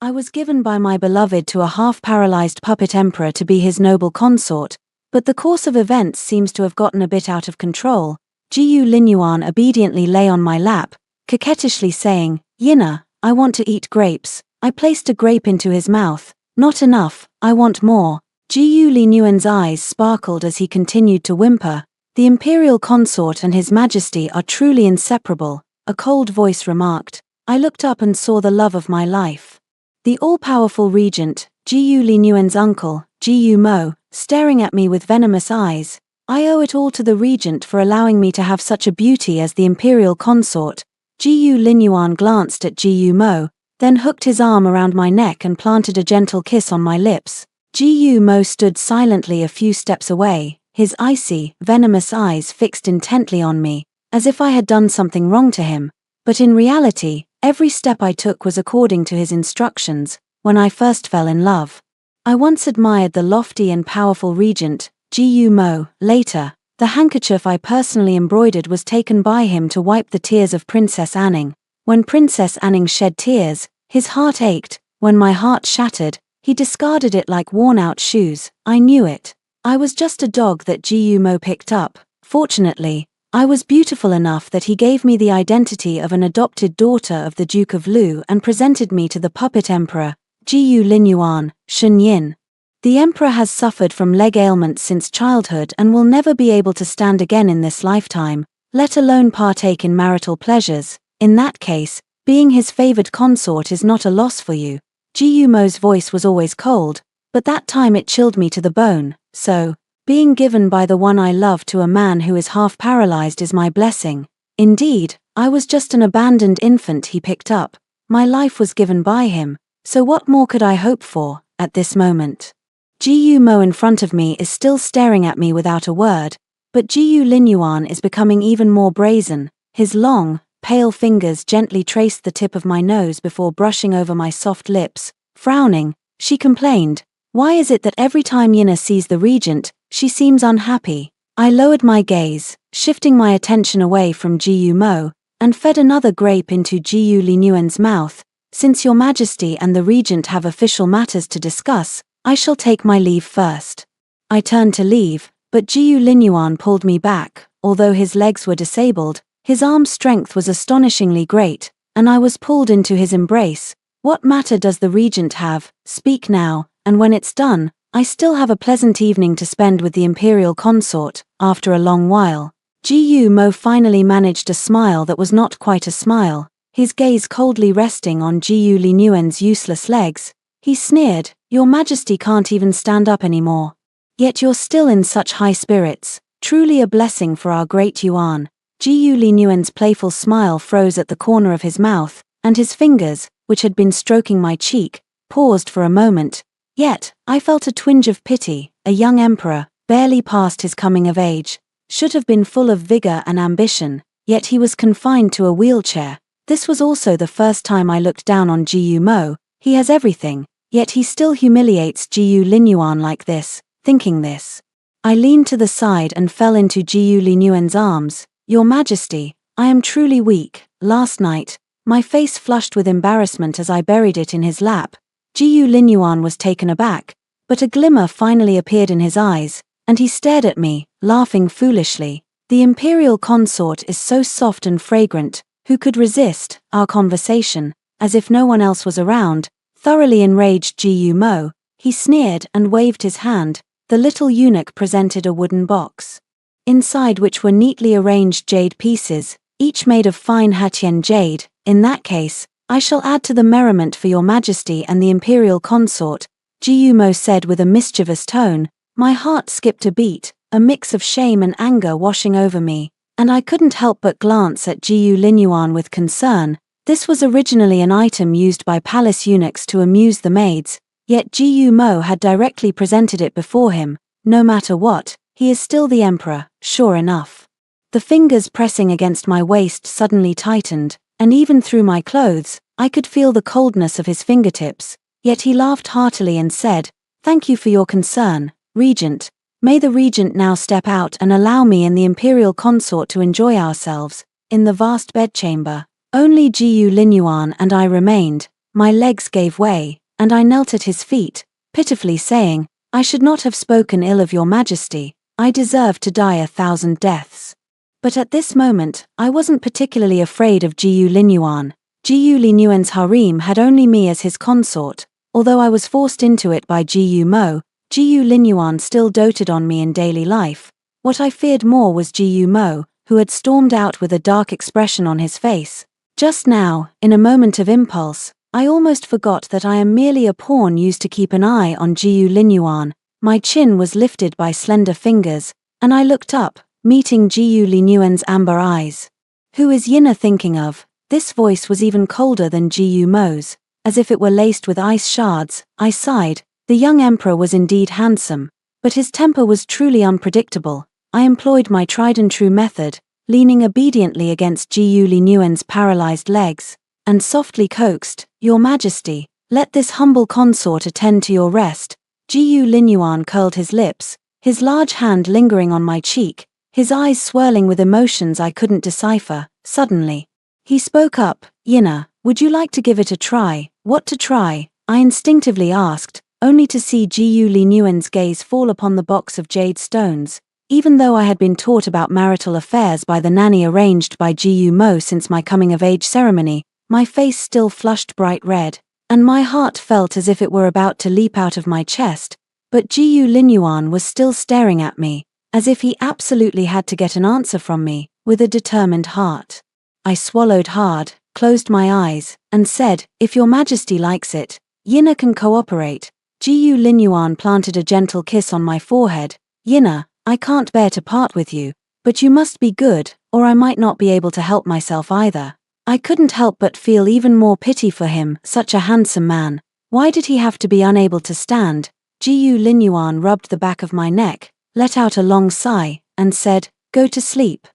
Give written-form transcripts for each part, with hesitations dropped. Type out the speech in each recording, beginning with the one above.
I was given by my beloved to a half-paralyzed puppet emperor to be his noble consort, but the course of events seems to have gotten a bit out of control. Jiyu Linyuan obediently lay on my lap, coquettishly saying, "Yina, I want to eat grapes." I placed a grape into his mouth. "Not enough, I want more." Jiyu Linyuan's eyes sparkled as he continued to whimper. "The imperial consort and his majesty are truly inseparable," a cold voice remarked. I looked up and saw the love of my life. The all-powerful regent, Jiyu Linyuan's uncle, Jiyu Mo, staring at me with venomous eyes. I owe it all to the regent for allowing me to have such a beauty as the imperial consort. Jiyu Linyuan glanced at Jiyu Mo, then hooked his arm around my neck and planted a gentle kiss on my lips. Jiyu Mo stood silently a few steps away, his icy, venomous eyes fixed intently on me, as if I had done something wrong to him. But in reality, every step I took was according to his instructions. When I first fell in love, I once admired the lofty and powerful regent, Jiyu Mo. Later, the handkerchief I personally embroidered was taken by him to wipe the tears of Princess Anning. When Princess Anning shed tears, his heart ached. When my heart shattered, he discarded it like worn-out shoes. I knew it. I was just a dog that Jiyu Mo picked up. Fortunately, I was beautiful enough that he gave me the identity of an adopted daughter of the Duke of Lu and presented me to the puppet emperor, Jiyu Linyuan, Shunyin. The emperor has suffered from leg ailments since childhood and will never be able to stand again in this lifetime, let alone partake in marital pleasures. In that case, being his favored consort is not a loss for you. Jiyu Mo's voice was always cold, but that time it chilled me to the bone. So, being given by the one I love to a man who is half paralyzed is my blessing. Indeed, I was just an abandoned infant he picked up. My life was given by him, so what more could I hope for, at this moment? Jiyu Mo in front of me is still staring at me without a word, but Jiyu Linyuan is becoming even more brazen. His long, pale fingers gently traced the tip of my nose before brushing over my soft lips. Frowning, she complained, "Why is it that every time Yina sees the regent, she seems unhappy?" I lowered my gaze, shifting my attention away from Jiyu Mo, and fed another grape into Jiyu Linyuan's mouth. "Since your majesty and the regent have official matters to discuss, I shall take my leave first." I turned to leave, but Jiyu Linyuan pulled me back. Although his legs were disabled, his arm strength was astonishingly great, and I was pulled into his embrace. "What matter does the regent have? Speak now, and when it's done, I still have a pleasant evening to spend with the imperial consort." After a long while, Jiyu Mo finally managed a smile that was not quite a smile, his gaze coldly resting on Jiyu Linyuan's useless legs. He sneered, "Your majesty can't even stand up anymore. Yet you're still in such high spirits. Truly a blessing for our great Yuan." Jiyu Linyuan's playful smile froze at the corner of his mouth, and his fingers, which had been stroking my cheek, paused for a moment. Yet, I felt a twinge of pity. A young emperor, barely past his coming of age, should have been full of vigor and ambition, yet he was confined to a wheelchair. This was also the first time I looked down on Jiyu Mo. He has everything, yet he still humiliates Jiyu Linyuan like this. Thinking this, I leaned to the side and fell into Jiyu Linyuan's arms. "Your Majesty, I am truly weak. Last night," my face flushed with embarrassment as I buried it in his lap. Jiyu Linyuan was taken aback, but a glimmer finally appeared in his eyes, and he stared at me, laughing foolishly. "The imperial consort is so soft and fragrant, who could resist our conversation?" As if no one else was around, thoroughly enraged Jiyu Mo, he sneered and waved his hand. The little eunuch presented a wooden box, inside which were neatly arranged jade pieces, each made of fine Hatian jade. "In that case, I shall add to the merriment for your majesty and the imperial consort," Jiyu Mo said with a mischievous tone. My heart skipped a beat, a mix of shame and anger washing over me, and I couldn't help but glance at Jiyu Linyuan with concern. This was originally an item used by palace eunuchs to amuse the maids, yet Jiyu Mo had directly presented it before him. No matter what, he is still the emperor, sure enough. The fingers pressing against my waist suddenly tightened, and even through my clothes, I could feel the coldness of his fingertips. Yet he laughed heartily and said, "Thank you for your concern, Regent. May the Regent now step out and allow me and the imperial consort to enjoy ourselves." In the vast bedchamber, only Jiyu Linyuan and I remained. my legs gave way, and I knelt at his feet, pitifully saying, "I should not have spoken ill of your majesty, I deserve to die 1,000 deaths." But at this moment, I wasn't particularly afraid of Jiyu Linyuan. Jiyu Linyuan's harem had only me as his consort, although I was forced into it by Jiyu Mo. Jiyu Linyuan still doted on me in daily life. What I feared more was Jiyu Mo, who had stormed out with a dark expression on his face. Just now, in a moment of impulse, I almost forgot that I am merely a pawn used to keep an eye on Jiyu Linyuan. My chin was lifted by slender fingers, and I looked up, meeting Jiyu Linyuan's amber eyes. "Who is Yina thinking of?" This voice was even colder than Jiyu Mo's, as if it were laced with ice shards. I sighed. The young emperor was indeed handsome, but his temper was truly unpredictable. I employed my tried-and-true method, leaning obediently against Jiyu Linyuan's paralyzed legs, and softly coaxed, "Your Majesty, let this humble consort attend to your rest." Jiyu Linyuan curled his lips, his large hand lingering on my cheek, his eyes swirling with emotions I couldn't decipher. Suddenly, he spoke up, "Yina, would you like to give it a try?" "What to try?" I instinctively asked, only to see Jiyu Linyuan's gaze fall upon the box of jade stones. Even though I had been taught about marital affairs by the nanny arranged by Jiyu Mo since my coming-of-age ceremony, my face still flushed bright red, and my heart felt as if it were about to leap out of my chest. But Jiyu Linyuan was still staring at me, as if he absolutely had to get an answer from me, with a determined heart. I swallowed hard, closed my eyes, and said, "If your Majesty likes it, Yina can cooperate." Jiyu Linyuan planted a gentle kiss on my forehead. "Yina, I can't bear to part with you, but you must be good, or I might not be able to help myself either." I couldn't help but feel even more pity for him, such a handsome man. Why did he have to be unable to stand? Jiyu Linyuan rubbed the back of my neck, let out a long sigh, and said, "Go to sleep."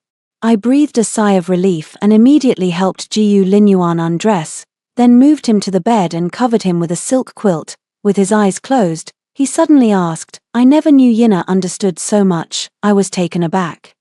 I breathed a sigh of relief and immediately helped Jiyu Linyuan undress, then moved him to the bed and covered him with a silk quilt. With his eyes closed, he suddenly asked, "I never knew Yina understood so much." I was taken aback.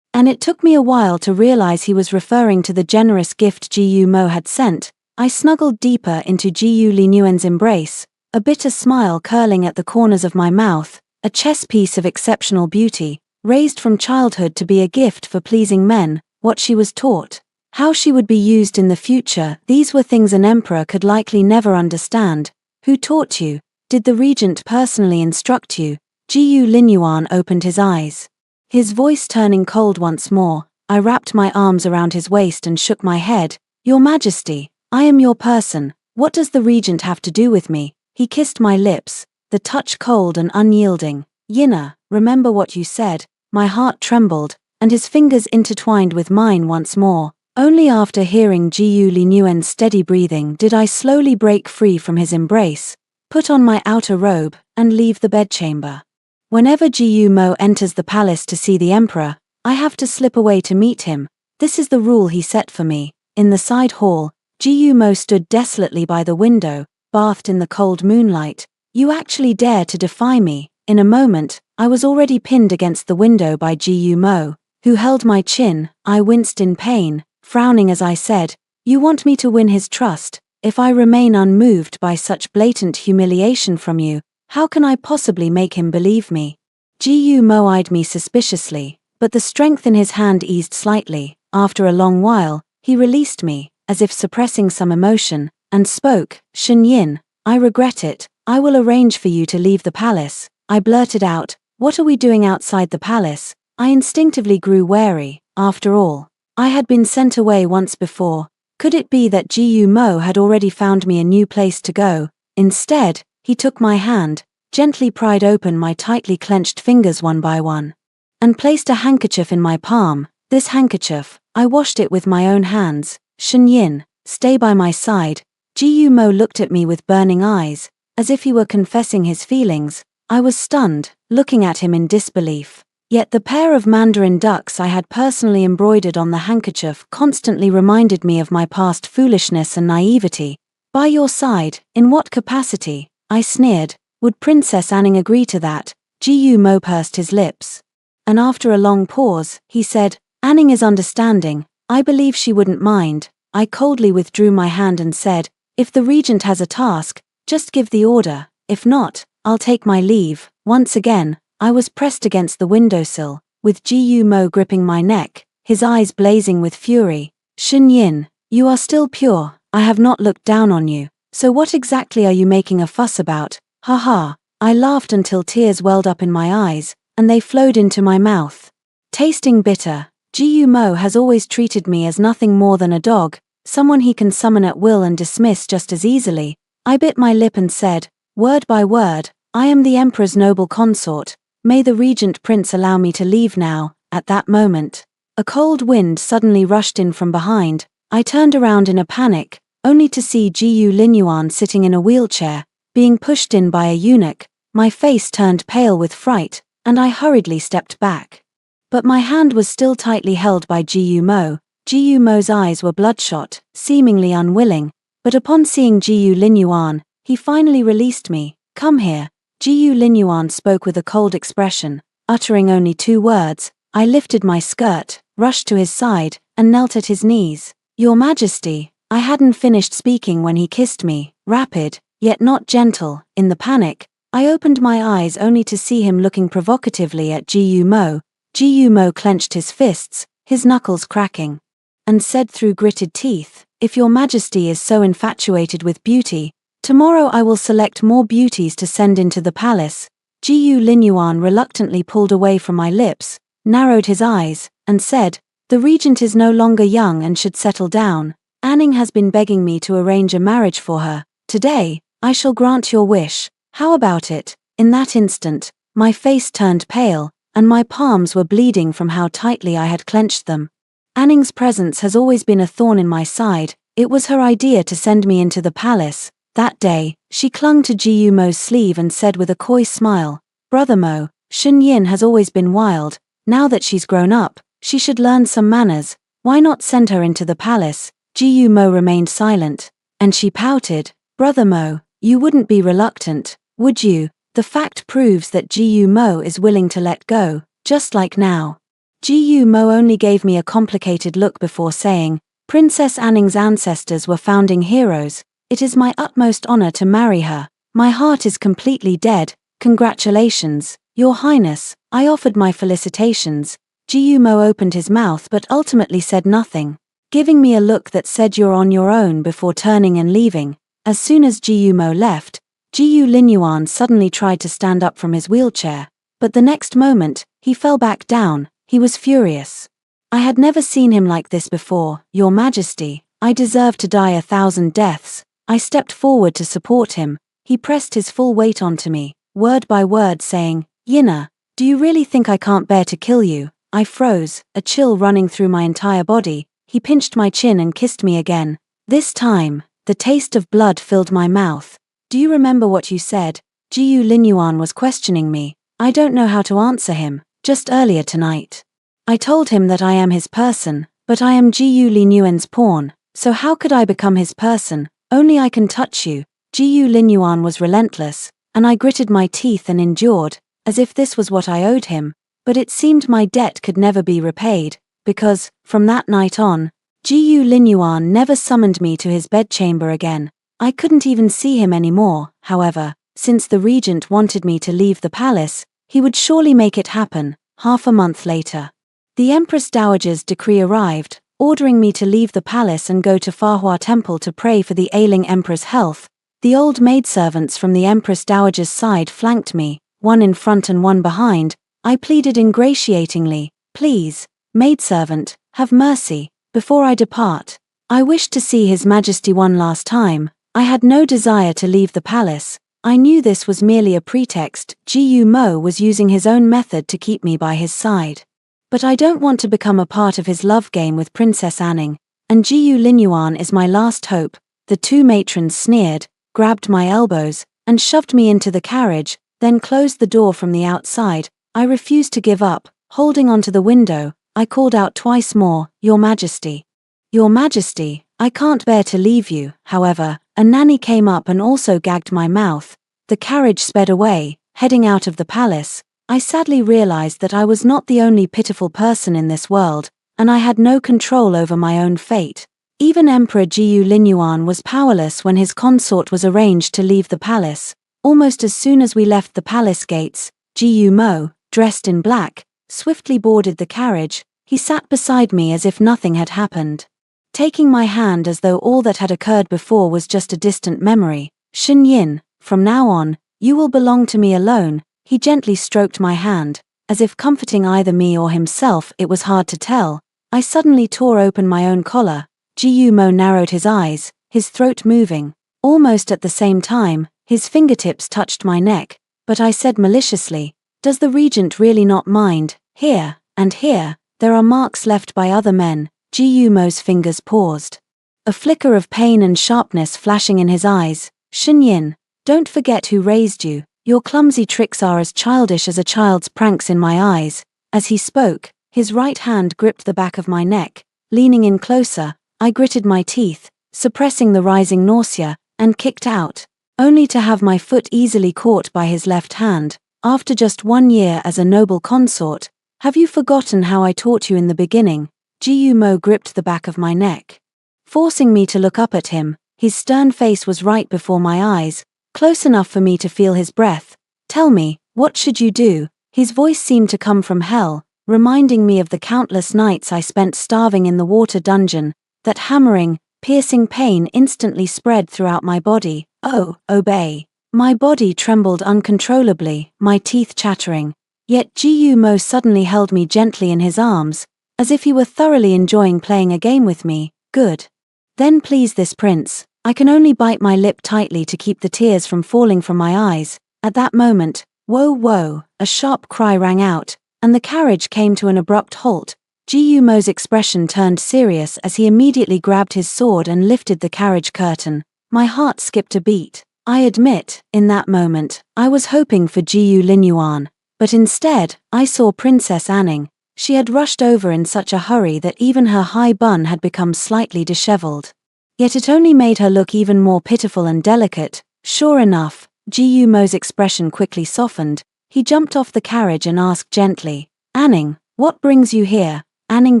And it took me a while to realize he was referring to the generous gift Jiyu Mo had sent. I snuggled deeper into Jiyu Linyuan's embrace, a bitter smile curling at the corners of my mouth, a chess piece of exceptional beauty, raised from childhood to be a gift for pleasing men. What she was taught, how she would be used in the future, these were things an emperor could likely never understand. Who taught you? Did the regent personally instruct you? Jiyu Linyuan opened his eyes, his voice turning cold once more. I wrapped my arms around his waist and shook my head. "Your Majesty, I am your person. What does the regent have to do with me?" He kissed my lips, the touch cold and unyielding. "Yina, remember what you said." My heart trembled, and his fingers intertwined with mine once more. Only after hearing Jiyu Linyuan's steady breathing did I slowly break free from his embrace, put on my outer robe, and leave the bedchamber. Whenever Jiyu Mo enters the palace to see the emperor, I have to slip away to meet him. This is the rule he set for me. In the side hall, Jiyu Mo stood desolately by the window, bathed in the cold moonlight. "You actually dare to defy me." In a moment, I was already pinned against the window by Jiyu Mo, who held my chin. I winced in pain, frowning as I said, "You want me to win his trust? If I remain unmoved by such blatant humiliation from you, how can I possibly make him believe me?" Jiyu Mo eyed me suspiciously, but the strength in his hand eased slightly. After a long while, he released me, as if suppressing some emotion, and spoke, "Shen Yin, I regret it. I will arrange for you to leave the palace." I blurted out, "What are we doing outside the palace?" I instinctively grew wary. After all, I had been sent away once before. Could it be that Jiyu Mo had already found me a new place to go? Instead, he took my hand, gently pried open my tightly clenched fingers one by one, and placed a handkerchief in my palm. This handkerchief, I washed it with my own hands. "Shen Yin, stay by my side." Jiyu Mo looked at me with burning eyes, as if he were confessing his feelings. I was stunned, looking at him in disbelief. Yet the pair of mandarin ducks I had personally embroidered on the handkerchief constantly reminded me of my past foolishness and naivety. "By your side, in what capacity?" I sneered. "Would Princess Anning agree to that?" Jiyu Mo pursed his lips, and after a long pause, he said, "Anning is understanding. I believe she wouldn't mind." I coldly withdrew my hand and said, If the regent has a task, just give the order, if not, I'll take my leave. Once again, I was pressed against the windowsill, with Ji Mo gripping my neck, his eyes blazing with fury. Shen Yin, you are still pure, I have not looked down on you, so what exactly are you making a fuss about? Haha, I laughed until tears welled up in my eyes, and they flowed into my mouth. Tasting bitter, Ji Mo has always treated me as nothing more than a dog, someone he can summon at will and dismiss just as easily. I bit my lip and said, word by word, I am the emperor's noble consort, may the regent prince allow me to leave now. At that moment, a cold wind suddenly rushed in from behind. I turned around in a panic, only to see Ji Linyuan sitting in a wheelchair, being pushed in by a eunuch. My face turned pale with fright, and I hurriedly stepped back. But my hand was still tightly held by Ji Mo. Ji Mo's eyes were bloodshot, seemingly unwilling, but upon seeing Ji Linyuan, he finally released me. Come here. Ji Linyuan spoke with a cold expression, uttering only 2 words. I lifted my skirt, rushed to his side, and knelt at his knees. Your Majesty, I hadn't finished speaking when he kissed me, rapid, yet not gentle. In the panic, I opened my eyes only to see him looking provocatively at Ji Mo. Ji Mo clenched his fists, his knuckles cracking, and said through gritted teeth, if your Majesty is so infatuated with beauty, tomorrow I will select more beauties to send into the palace. Ji Linyuan reluctantly pulled away from my lips, narrowed his eyes, and said, the regent is no longer young and should settle down. Anning has been begging me to arrange a marriage for her. Today, I shall grant your wish. How about it? In that instant, my face turned pale, and my palms were bleeding from how tightly I had clenched them. Anning's presence has always been a thorn in my side. It was her idea to send me into the palace. That day, she clung to Ji Mo's sleeve and said with a coy smile, Brother Mo, Shen Yin has always been wild. Now that she's grown up, she should learn some manners. Why not send her into the palace? Ji Mo remained silent, and she pouted. Brother Mo, you wouldn't be reluctant, would you? The fact proves that Ji Mo is willing to let go, just like now. Ji Mo only gave me a complicated look before saying, Princess Anning's ancestors were founding heroes. It is my utmost honor to marry her. My heart is completely dead. Congratulations, Your Highness. I offered my felicitations. Ji Mo opened his mouth but ultimately said nothing, giving me a look that said you're on your own before turning and leaving. As soon as Ji Mo left, Ji Linyuan suddenly tried to stand up from his wheelchair, but the next moment, he fell back down. He was furious. I had never seen him like this before. Your Majesty, I deserve to die 1,000 deaths. I stepped forward to support him. He pressed his full weight onto me, word by word saying, Yinna, do you really think I can't bear to kill you? I froze, a chill running through my entire body. He pinched my chin and kissed me again. This time, the taste of blood filled my mouth. Do you remember what you said? Ji Linyuan was questioning me. I don't know how to answer him. Just earlier tonight, I told him that I am his person, but I am Ji Linyuan's pawn, so how could I become his person? Only I can touch you. Ji Linyuan was relentless, and I gritted my teeth and endured, as if this was what I owed him, but it seemed my debt could never be repaid, because, from that night on, Ji Linyuan never summoned me to his bedchamber again. I couldn't even see him anymore. However, since the regent wanted me to leave the palace, he would surely make it happen. Half a month later, the Empress Dowager's decree arrived, ordering me to leave the palace and go to Fahua Temple to pray for the ailing emperor's health. The old maidservants from the Empress Dowager's side flanked me, one in front and one behind. I pleaded ingratiatingly, please, maidservant, have mercy, before I depart. I wished to see His Majesty one last time. I had no desire to leave the palace. I knew this was merely a pretext. Ji Mo was using his own method to keep me by his side. But I don't want to become a part of his love game with Princess Anning, and Ji Linyuan is my last hope. The 2 matrons sneered, grabbed my elbows, and shoved me into the carriage, then closed the door from the outside. I refused to give up. Holding onto the window, I called out twice more, Your Majesty. Your Majesty, I can't bear to leave you. However, a nanny came up and also gagged my mouth. The carriage sped away, heading out of the palace. I sadly realized that I was not the only pitiful person in this world, and I had no control over my own fate. Even Emperor Jiyu Linyuan was powerless when his consort was arranged to leave the palace. Almost as soon as we left the palace gates, Jiyu Mo, dressed in black, swiftly boarded the carriage. He sat beside me as if nothing had happened, taking my hand as though all that had occurred before was just a distant memory. "Shen Yin, from now on, you will belong to me alone." He gently stroked my hand, as if comforting either me or himself. It was hard to tell. I suddenly tore open my own collar. Jiyu Mo narrowed his eyes, his throat moving. Almost at the same time, his fingertips touched my neck, but I said maliciously, "Does the regent really not mind? Here, and here, there are marks left by other men." Jiyu Mo's fingers paused, a flicker of pain and sharpness flashing in his eyes. "Shen Yin, don't forget who raised you. Your clumsy tricks are as childish as a child's pranks in my eyes." As he spoke, his right hand gripped the back of my neck. Leaning in closer, I gritted my teeth, suppressing the rising nausea, and kicked out, only to have my foot easily caught by his left hand. "After just 1 year as a noble consort, have you forgotten how I taught you in the beginning?" Jiyu Mo gripped the back of my neck, forcing me to look up at him. His stern face was right before my eyes, close enough for me to feel his breath. "Tell me, what should you do?" His voice seemed to come from hell, reminding me of the countless nights I spent starving in the water dungeon. That hammering, piercing pain instantly spread throughout my body. "Oh, obey." My body trembled uncontrollably, my teeth chattering. Yet Jiyu Mo suddenly held me gently in his arms, as if he were thoroughly enjoying playing a game with me. "Good. Then please this prince." I can only bite my lip tightly to keep the tears from falling from my eyes. At that moment, "Whoa, whoa," a sharp cry rang out, and the carriage came to an abrupt halt. Jiyu Mo's expression turned serious as he immediately grabbed his sword and lifted the carriage curtain. My heart skipped a beat. I admit, in that moment, I was hoping for Jiyu Linyuan, but instead, I saw Princess Anning. She had rushed over in such a hurry that even her high bun had become slightly disheveled. Yet it only made her look even more pitiful and delicate. Sure enough, Jiyu Mo's expression quickly softened. He jumped off the carriage and asked gently, "Anning, what brings you here?" Anning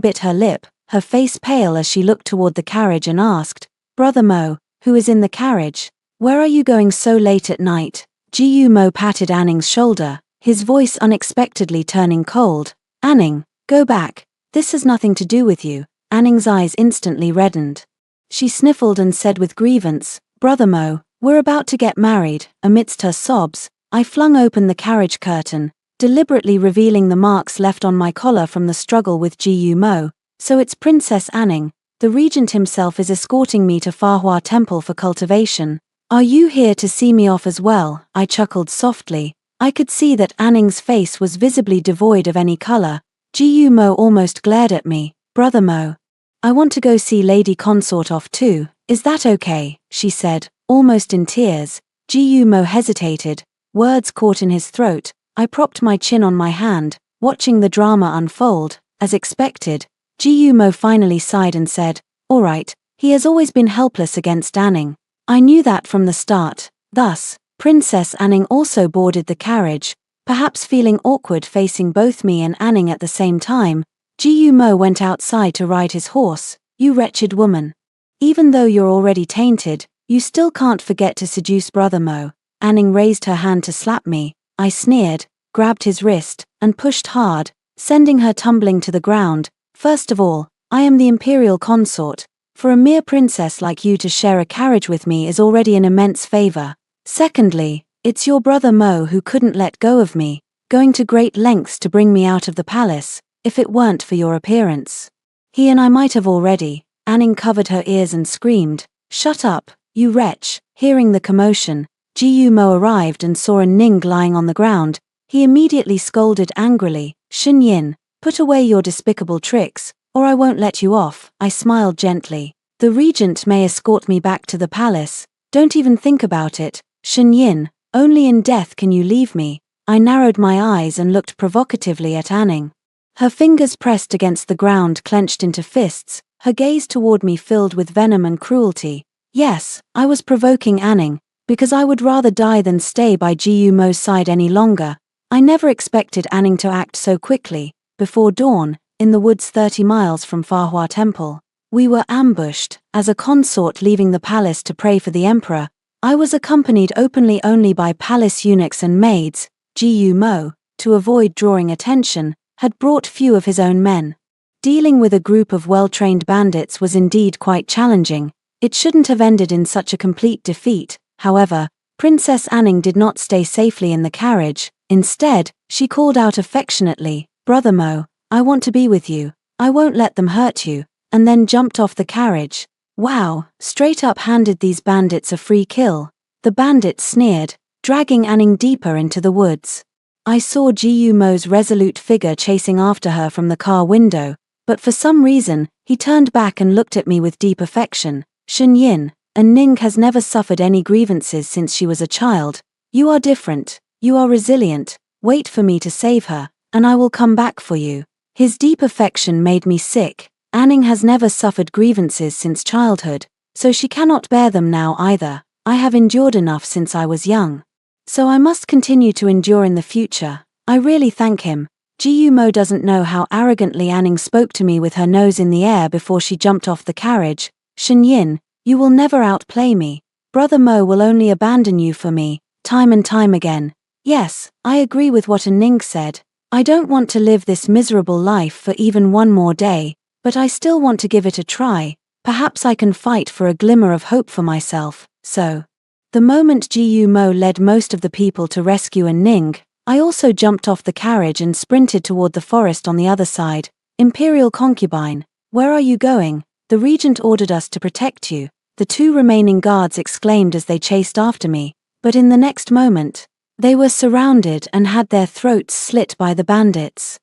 bit her lip, her face pale as she looked toward the carriage and asked, "Brother Mo, who is in the carriage? Where are you going so late at night?" Jiyu Mo patted Anning's shoulder, his voice unexpectedly turning cold. "Anning, go back. This has nothing to do with you." Anning's eyes instantly reddened. She sniffled and said with grievance, "Brother Mo, we're about to get married." Amidst her sobs, I flung open the carriage curtain, deliberately revealing the marks left on my collar from the struggle with Jiyu Mo. "So it's Princess Anning. The regent himself is escorting me to Fahua Temple for cultivation. Are you here to see me off as well?" I chuckled softly. I could see that Anning's face was visibly devoid of any color. Jiyu Mo almost glared at me. "Brother Mo, I want to go see Lady Consort off too. Is that okay?" she said, almost in tears. Jiyu Mo hesitated, words caught in his throat. I propped my chin on my hand, watching the drama unfold. As expected, Jiyu Mo finally sighed and said, "All right, he has always been helpless against Anning. I knew that from the start." Thus, Princess Anning also boarded the carriage, perhaps feeling awkward facing both me and Anning at the same time. Jiyu Mo went outside to ride his horse. "You wretched woman. Even though you're already tainted, you still can't forget to seduce Brother Mo." Anning raised her hand to slap me. I sneered, grabbed his wrist, and pushed hard, sending her tumbling to the ground. "First of all, I am the imperial consort. For a mere princess like you to share a carriage with me is already an immense favor. Secondly, it's your brother Mo who couldn't let go of me, going to great lengths to bring me out of the palace. If it weren't for your appearance, he and I might have already." Anning covered her ears and screamed, "Shut up, you wretch." Hearing the commotion, Jiyu Mo arrived and saw a Ning lying on the ground. He immediately scolded angrily, "Shen Yin, put away your despicable tricks, or I won't let you off." I smiled gently. "The regent may escort me back to the palace. Don't even think about it, Shen Yin. Only in death can you leave me." I narrowed my eyes and looked provocatively at Anning. Her fingers pressed against the ground clenched into fists, her gaze toward me filled with venom and cruelty. Yes, I was provoking Anning, because I would rather die than stay by Jiyu Mo's side any longer. I never expected Anning to act so quickly. Before dawn, in the woods 30 miles from Fahua Temple, We were ambushed. As a consort leaving the palace to pray for the emperor, I was accompanied openly only by palace eunuchs and maids. Mo, to avoid drawing attention, had brought few of his own men. Dealing with a group of well-trained bandits was indeed quite challenging. It shouldn't have ended in such a complete defeat. However, Princess Anning did not stay safely in the carriage. Instead, she called out affectionately, "Brother Mo, I want to be with you. I won't let them hurt you," and then jumped off the carriage. Wow, straight up handed these bandits a free kill. The bandits sneered, dragging Anning deeper into the woods. I saw Mo's resolute figure chasing after her from the car window, but for some reason, he turned back and looked at me with deep affection. "Shen Yin, and Ning has never suffered any grievances since she was a child. You are different, you are resilient. Wait for me to save her, and I will come back for you." His deep affection made me sick. Anning has never suffered grievances since childhood, so she cannot bear them now either. I have endured enough since I was young, so I must continue to endure in the future. I really thank him. Mo doesn't know how arrogantly Anning spoke to me with her nose in the air before she jumped off the carriage. "Shen Yin, you will never outplay me. Brother Mo will only abandon you for me, time and time again." Yes, I agree with what Ning said. I don't want to live this miserable life for even one more day, but I still want to give it a try. Perhaps I can fight for a glimmer of hope for myself. So, the moment Mo led most of the people to rescue Ning, I also jumped off the carriage and sprinted toward the forest on the other side. "Imperial concubine, where are you going? The regent ordered us to protect you," the two remaining guards exclaimed as they chased after me, but in the next moment, they were surrounded and had their throats slit by the bandits.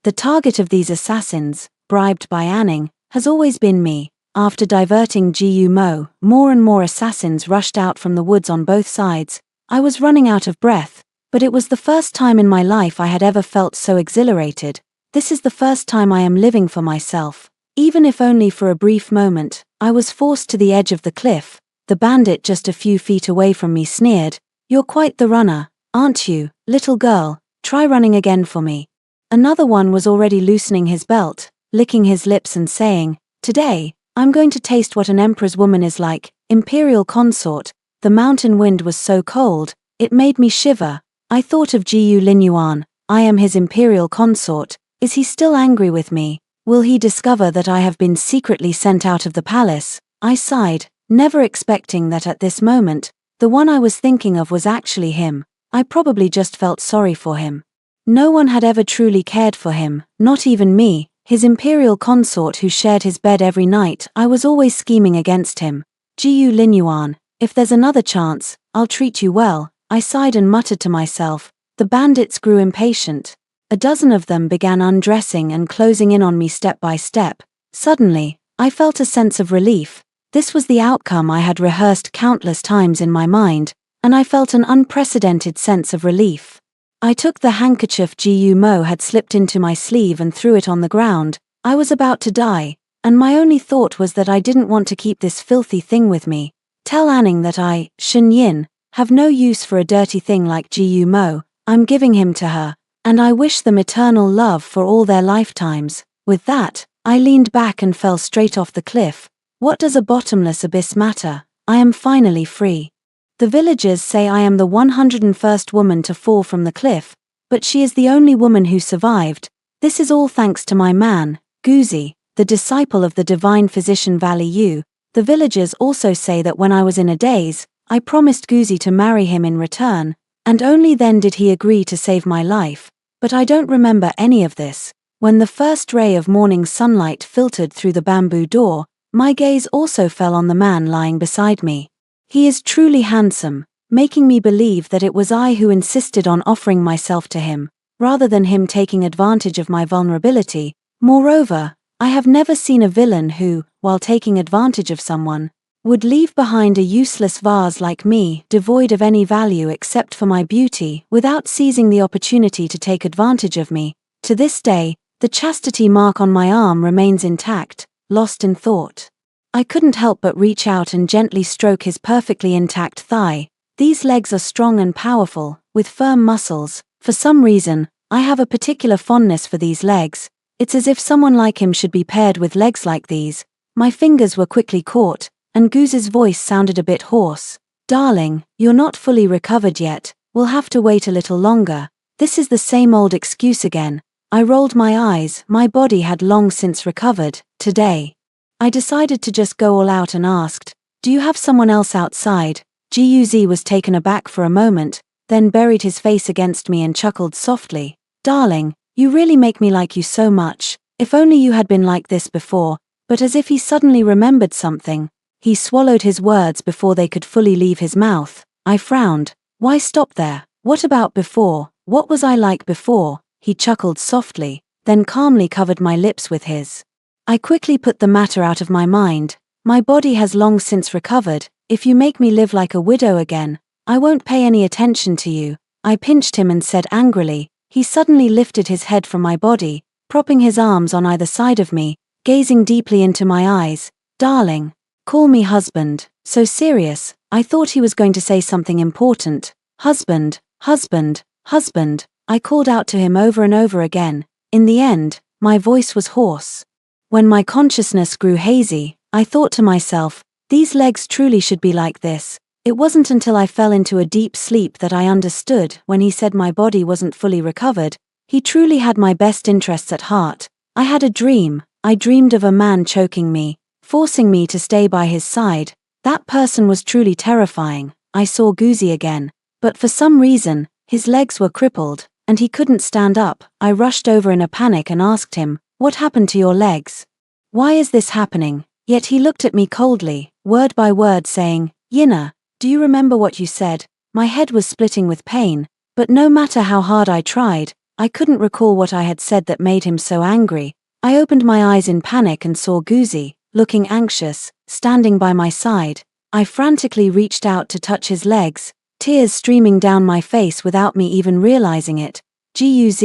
The target of these assassins, bribed by Anning, has always been me. After diverting Mo, more and more assassins rushed out from the woods on both sides. I was running out of breath, but it was the first time in my life I had ever felt so exhilarated. This is the first time I am living for myself. Even if only for a brief moment, I was forced to the edge of the cliff. The bandit just a few feet away from me sneered, "You're quite the runner, aren't you, little girl? Try running again for me." Another one was already loosening his belt, licking his lips and saying, "Today, I'm going to taste what an emperor's woman is like." Imperial consort. The mountain wind was so cold, it made me shiver. I thought of Lin Yuan. I am his imperial consort. Is he still angry with me? Will he discover that I have been secretly sent out of the palace? I sighed, never expecting that at this moment, the one I was thinking of was actually him. I probably just felt sorry for him. No one had ever truly cared for him, not even me, his imperial consort who shared his bed every night. I was always scheming against him. Lin Yuan, if there's another chance, I'll treat you well. I sighed and muttered to myself. The bandits grew impatient. A dozen of them began undressing and closing in on me step by step. Suddenly, I felt a sense of relief. This was the outcome I had rehearsed countless times in my mind, and I felt an unprecedented sense of relief. I took the handkerchief Mo had slipped into my sleeve and threw it on the ground. I was about to die, and my only thought was that I didn't want to keep this filthy thing with me. Tell Anning that I, Shen Yin, have no use for a dirty thing like Mo. I'm giving him to her, and I wish them eternal love for all their lifetimes. With that, I leaned back and fell straight off the cliff. What does a bottomless abyss matter? I am finally free. The villagers say I am the 101st woman to fall from the cliff, but she is the only woman who survived. This is all thanks to my man, Guzi, the disciple of the divine physician Valley Yu. The villagers also say that when I was in a daze, I promised Guzi to marry him in return, and only then did he agree to save my life. But I don't remember any of this. When the first ray of morning sunlight filtered through the bamboo door, my gaze also fell on the man lying beside me. He is truly handsome, making me believe that it was I who insisted on offering myself to him, rather than him taking advantage of my vulnerability. Moreover, I have never seen a villain who, while taking advantage of someone, would leave behind a useless vase like me, devoid of any value except for my beauty, without seizing the opportunity to take advantage of me. To this day, the chastity mark on my arm remains intact, lost in thought. I couldn't help but reach out and gently stroke his perfectly intact thigh. These legs are strong and powerful, with firm muscles. For some reason, I have a particular fondness for these legs. It's as if someone like him should be paired with legs like these. My fingers were quickly caught, and Guzi's voice sounded a bit hoarse. "Darling, you're not fully recovered yet, we'll have to wait a little longer." This is the same old excuse again. I rolled my eyes, my body had long since recovered. Today, I decided to just go all out and asked, "Do you have someone else outside?" Guz was taken aback for a moment, then buried his face against me and chuckled softly. "Darling, you really make me like you so much. If only you had been like this before." But as if he suddenly remembered something, he swallowed his words before they could fully leave his mouth. I frowned. "Why stop there? What about before? What was I like before?" He chuckled softly, then calmly covered my lips with his. I quickly put the matter out of my mind. "My body has long since recovered. If you make me live like a widow again, I won't pay any attention to you." I pinched him and said angrily. He suddenly lifted his head from my body, propping his arms on either side of me, gazing deeply into my eyes. "Darling, call me husband." So serious, I thought he was going to say something important. "Husband, husband, husband." I called out to him over and over again. In the end, my voice was hoarse. When my consciousness grew hazy, I thought to myself, these legs truly should be like this. It wasn't until I fell into a deep sleep that I understood. When he said my body wasn't fully recovered, he truly had my best interests at heart. I had a dream. I dreamed of a man choking me, forcing me to stay by his side. That person was truly terrifying. I saw Guzi again, but for some reason, his legs were crippled, and he couldn't stand up. I rushed over in a panic and asked him, "What happened to your legs? Why is this happening?" Yet he looked at me coldly, word by word saying, "Yina, do you remember what you said?" My head was splitting with pain, but no matter how hard I tried, I couldn't recall what I had said that made him so angry. I opened my eyes in panic and saw Guzi, looking anxious, standing by my side. I frantically reached out to touch his legs, tears streaming down my face without me even realizing it. "Guz,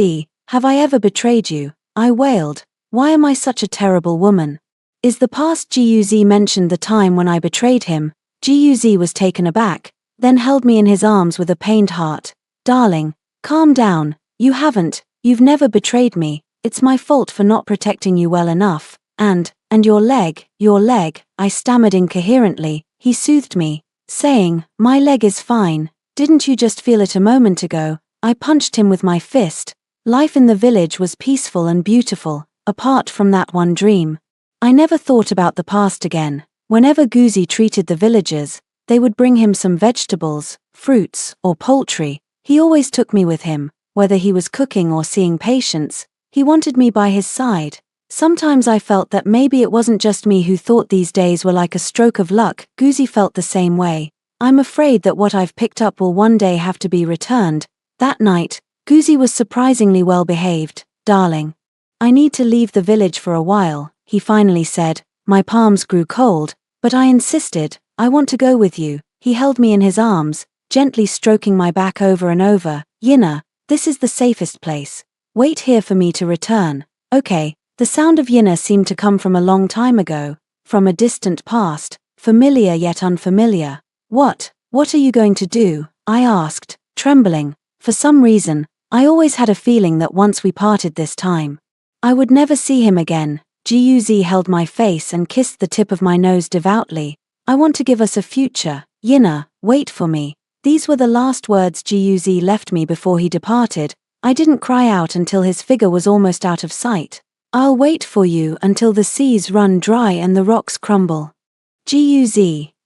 have I ever betrayed you?" I wailed. "Why am I such a terrible woman? Is the past?" Guz mentioned the time when I betrayed him. Guz was taken aback, then held me in his arms with a pained heart. "Darling, calm down. You've never betrayed me. It's my fault for not protecting you well enough. And your leg, I stammered incoherently. He soothed me, saying, "My leg is fine. Didn't you just feel it a moment ago?" I punched him with my fist. Life in the village was peaceful and beautiful, apart from that one dream. I never thought about the past again. Whenever Guzi treated the villagers, they would bring him some vegetables, fruits, or poultry. He always took me with him, whether he was cooking or seeing patients. He wanted me by his side. Sometimes I felt that maybe it wasn't just me who thought these days were like a stroke of luck. Guzi felt the same way. "I'm afraid that what I've picked up will one day have to be returned." That night, Guzi was surprisingly well behaved. "Darling, I need to leave the village for a while," he finally said. My palms grew cold, but I insisted, "I want to go with you." He held me in his arms, gently stroking my back over and over. "Yina, this is the safest place. Wait here for me to return." "Okay." The sound of Yina seemed to come from a long time ago, from a distant past, familiar yet unfamiliar. What are you going to do?" I asked, trembling. For some reason, I always had a feeling that once we parted this time, I would never see him again. Guz held my face and kissed the tip of my nose devoutly. "I want to give us a future. Yina, wait for me." These were the last words Guz left me before he departed. I didn't cry out until his figure was almost out of sight. "I'll wait for you until the seas run dry and the rocks crumble. Guz,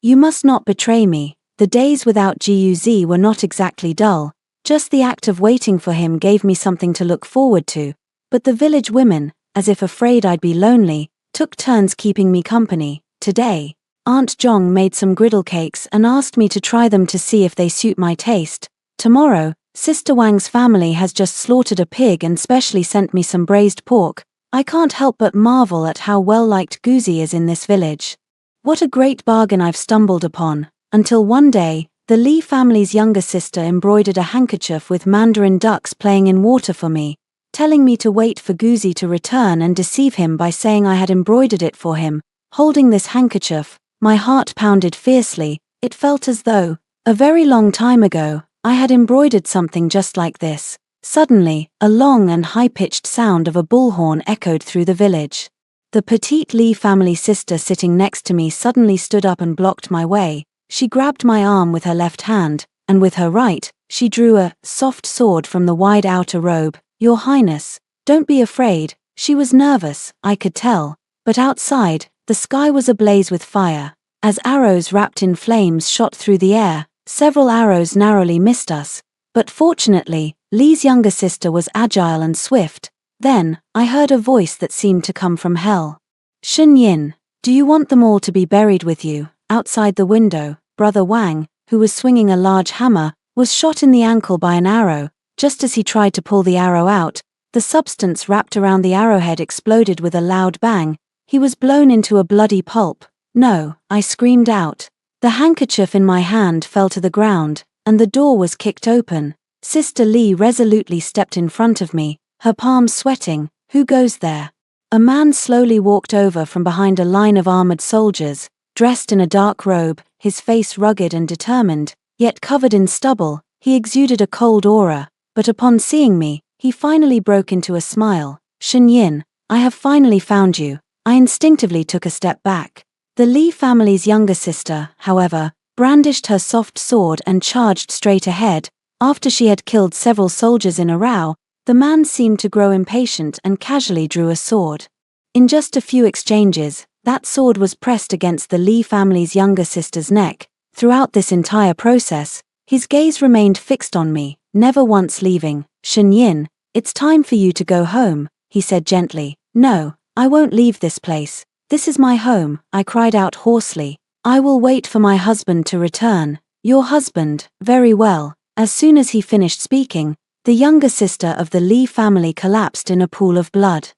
you must not betray me." The days without Guz were not exactly dull. Just the act of waiting for him gave me something to look forward to. But the village women, as if afraid I'd be lonely, took turns keeping me company. Today, Aunt Jong made some griddle cakes and asked me to try them to see if they suit my taste. Tomorrow, Sister Wang's family has just slaughtered a pig and specially sent me some braised pork. I can't help but marvel at how well liked Guzi is in this village. What a great bargain I've stumbled upon. Until one day, the Li family's younger sister embroidered a handkerchief with mandarin ducks playing in water for me, telling me to wait for Guzi to return and deceive him by saying I had embroidered it for him. Holding this handkerchief, my heart pounded fiercely. It felt as though, a very long time ago, I had embroidered something just like this. Suddenly, a long and high-pitched sound of a bullhorn echoed through the village. The petite Li family sister sitting next to me suddenly stood up and blocked my way. She grabbed my arm with her left hand, and with her right, she drew a soft sword from the wide outer robe. "Your Highness, don't be afraid." She was nervous, I could tell, but outside, the sky was ablaze with fire. As arrows wrapped in flames shot through the air, several arrows narrowly missed us, but fortunately, Li's younger sister was agile and swift. Then, I heard a voice that seemed to come from hell. "Shen Yin, do you want them all to be buried with you?" Outside the window, Brother Wang, who was swinging a large hammer, was shot in the ankle by an arrow. Just as he tried to pull the arrow out, the substance wrapped around the arrowhead exploded with a loud bang. He was blown into a bloody pulp. "No," I screamed out. The handkerchief in my hand fell to the ground, and the door was kicked open. Sister Li resolutely stepped in front of me, her palms sweating. "Who goes there?" A man slowly walked over from behind a line of armored soldiers, dressed in a dark robe, his face rugged and determined, yet covered in stubble. He exuded a cold aura, but upon seeing me, he finally broke into a smile. "Shen Yin, I have finally found you." I instinctively took a step back. The Li family's younger sister, however, brandished her soft sword and charged straight ahead. After she had killed several soldiers in a row, the man seemed to grow impatient and casually drew a sword. In just a few exchanges, that sword was pressed against the Li family's younger sister's neck. Throughout this entire process, his gaze remained fixed on me, never once leaving. "Shen Yin, it's time for you to go home," he said gently. "No, I won't leave this place. This is my home," I cried out hoarsely. "I will wait for my husband to return." "Your husband, very well." As soon as he finished speaking, the younger sister of the Li family collapsed in a pool of blood.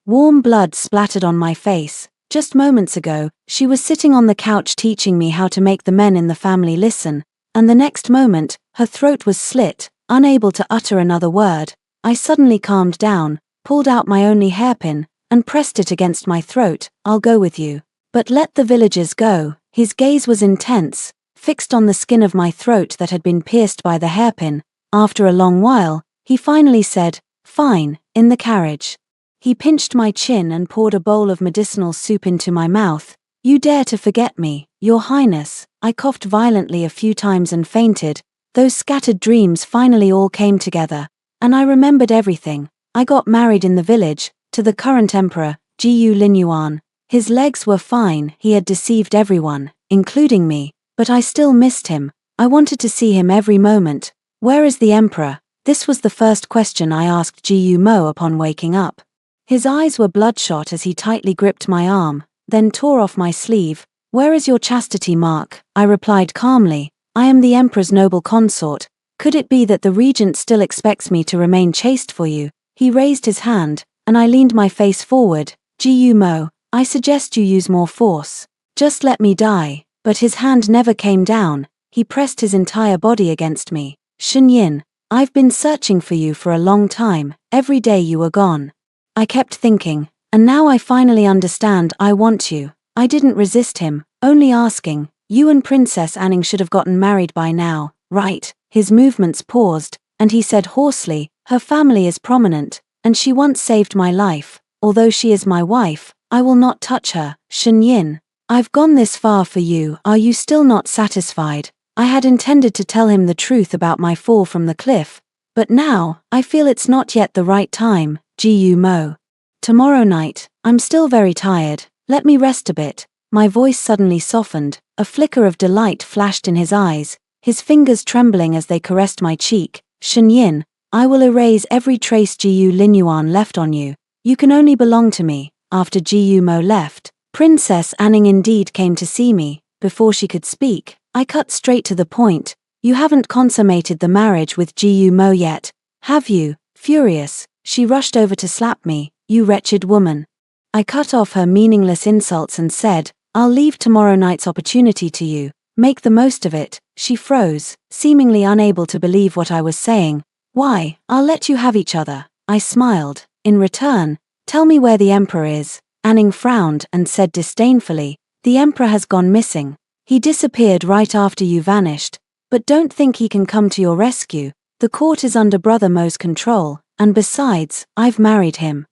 Warm blood splattered on my face. Just moments ago, she was sitting on the couch teaching me how to make the men in the family listen, and the next moment, her throat was slit, unable to utter another word. I suddenly calmed down, pulled out my only hairpin, and pressed it against my throat. "I'll go with you. But let the villagers go." His gaze was intense, fixed on the skin of my throat that had been pierced by the hairpin. After a long while, he finally said, "Fine, in the carriage." He pinched my chin and poured a bowl of medicinal soup into my mouth. "You dare to forget me, Your Highness." I coughed violently a few times and fainted. Those scattered dreams finally all came together, and I remembered everything. I got married in the village, to the current emperor, Jiyu Linyuan. His legs were fine, he had deceived everyone, including me, but I still missed him. I wanted to see him every moment. "Where is the emperor?" This was the first question I asked Jiyu Mo upon waking up. His eyes were bloodshot as he tightly gripped my arm, then tore off my sleeve. "Where is your chastity mark?" I replied calmly. "I am the emperor's noble consort. Could it be that the regent still expects me to remain chaste for you?" He raised his hand, and I leaned my face forward. "Jiyu Mo, I suggest you use more force. Just let me die." But his hand never came down. He pressed his entire body against me. "Shen Yin, I've been searching for you for a long time. Every day you were gone." I kept thinking, and now I finally understand. "I want you." I didn't resist him, only asking, "You and Princess Anning should have gotten married by now, right?" His movements paused, and he said hoarsely, "Her family is prominent, and she once saved my life. Although she is my wife, I will not touch her." "Shen Yin, I've gone this far for you. Are you still not satisfied?" I had intended to tell him the truth about my fall from the cliff, but now, I feel it's not yet the right time. "Jiyu Mo, tomorrow night, I'm still very tired. Let me rest a bit." My voice suddenly softened, a flicker of delight flashed in his eyes, his fingers trembling as they caressed my cheek. "Shen Yin, I will erase every trace Jiyu Linyuan left on you. You can only belong to me." After Jiyu Mo left, Princess Anning indeed came to see me. Before she could speak, I cut straight to the point. "You haven't consummated the marriage with Jiyu Mo yet, have you?" Furious, she rushed over to slap me. "You wretched woman." I cut off her meaningless insults and said, "I'll leave tomorrow night's opportunity to you. Make the most of it." She froze, seemingly unable to believe what I was saying. "Why, I'll let you have each other." I smiled. "In return, tell me where the emperor is." Anning frowned and said disdainfully, "The emperor has gone missing. He disappeared right after you vanished. But don't think he can come to your rescue. The court is under Brother Mo's control, and besides, I've married him."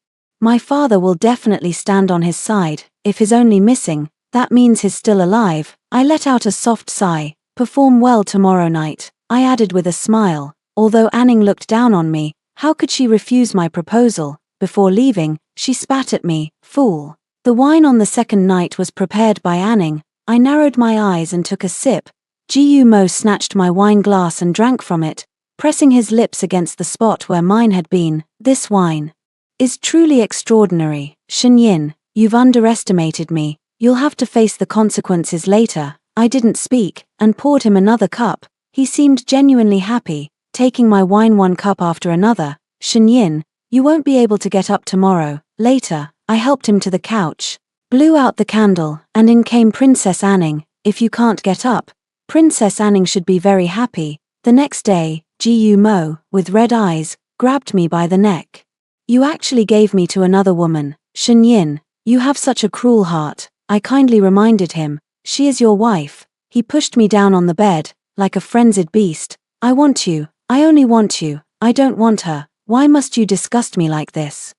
My father will definitely stand on his side. If he's only missing, that means he's still alive. I let out a soft sigh. Perform well tomorrow night, I added with a smile. Although Anning looked down on me, how could she refuse my proposal? Before leaving, she spat at me, fool. The wine on the second night was prepared by Anning. I narrowed my eyes and took a sip. Mo snatched my wine glass and drank from it, pressing his lips against the spot where mine had been. This wine is truly extraordinary. Shenyin, you've underestimated me. You'll have to face the consequences later. I didn't speak, and poured him another cup. He seemed genuinely happy, taking my wine one cup after another. Shenyin, you won't be able to get up tomorrow. Later, I helped him to the couch, blew out the candle, and in came Princess Anning. If you can't get up, Princess Anning should be very happy. The next day, Mo, with red eyes, grabbed me by the neck. You actually gave me to another woman. Shenyin, you have such a cruel heart. I kindly reminded him. She is your wife. He pushed me down on the bed, like a frenzied beast. I want you. I only want you. I don't want her. Why must you disgust me like this?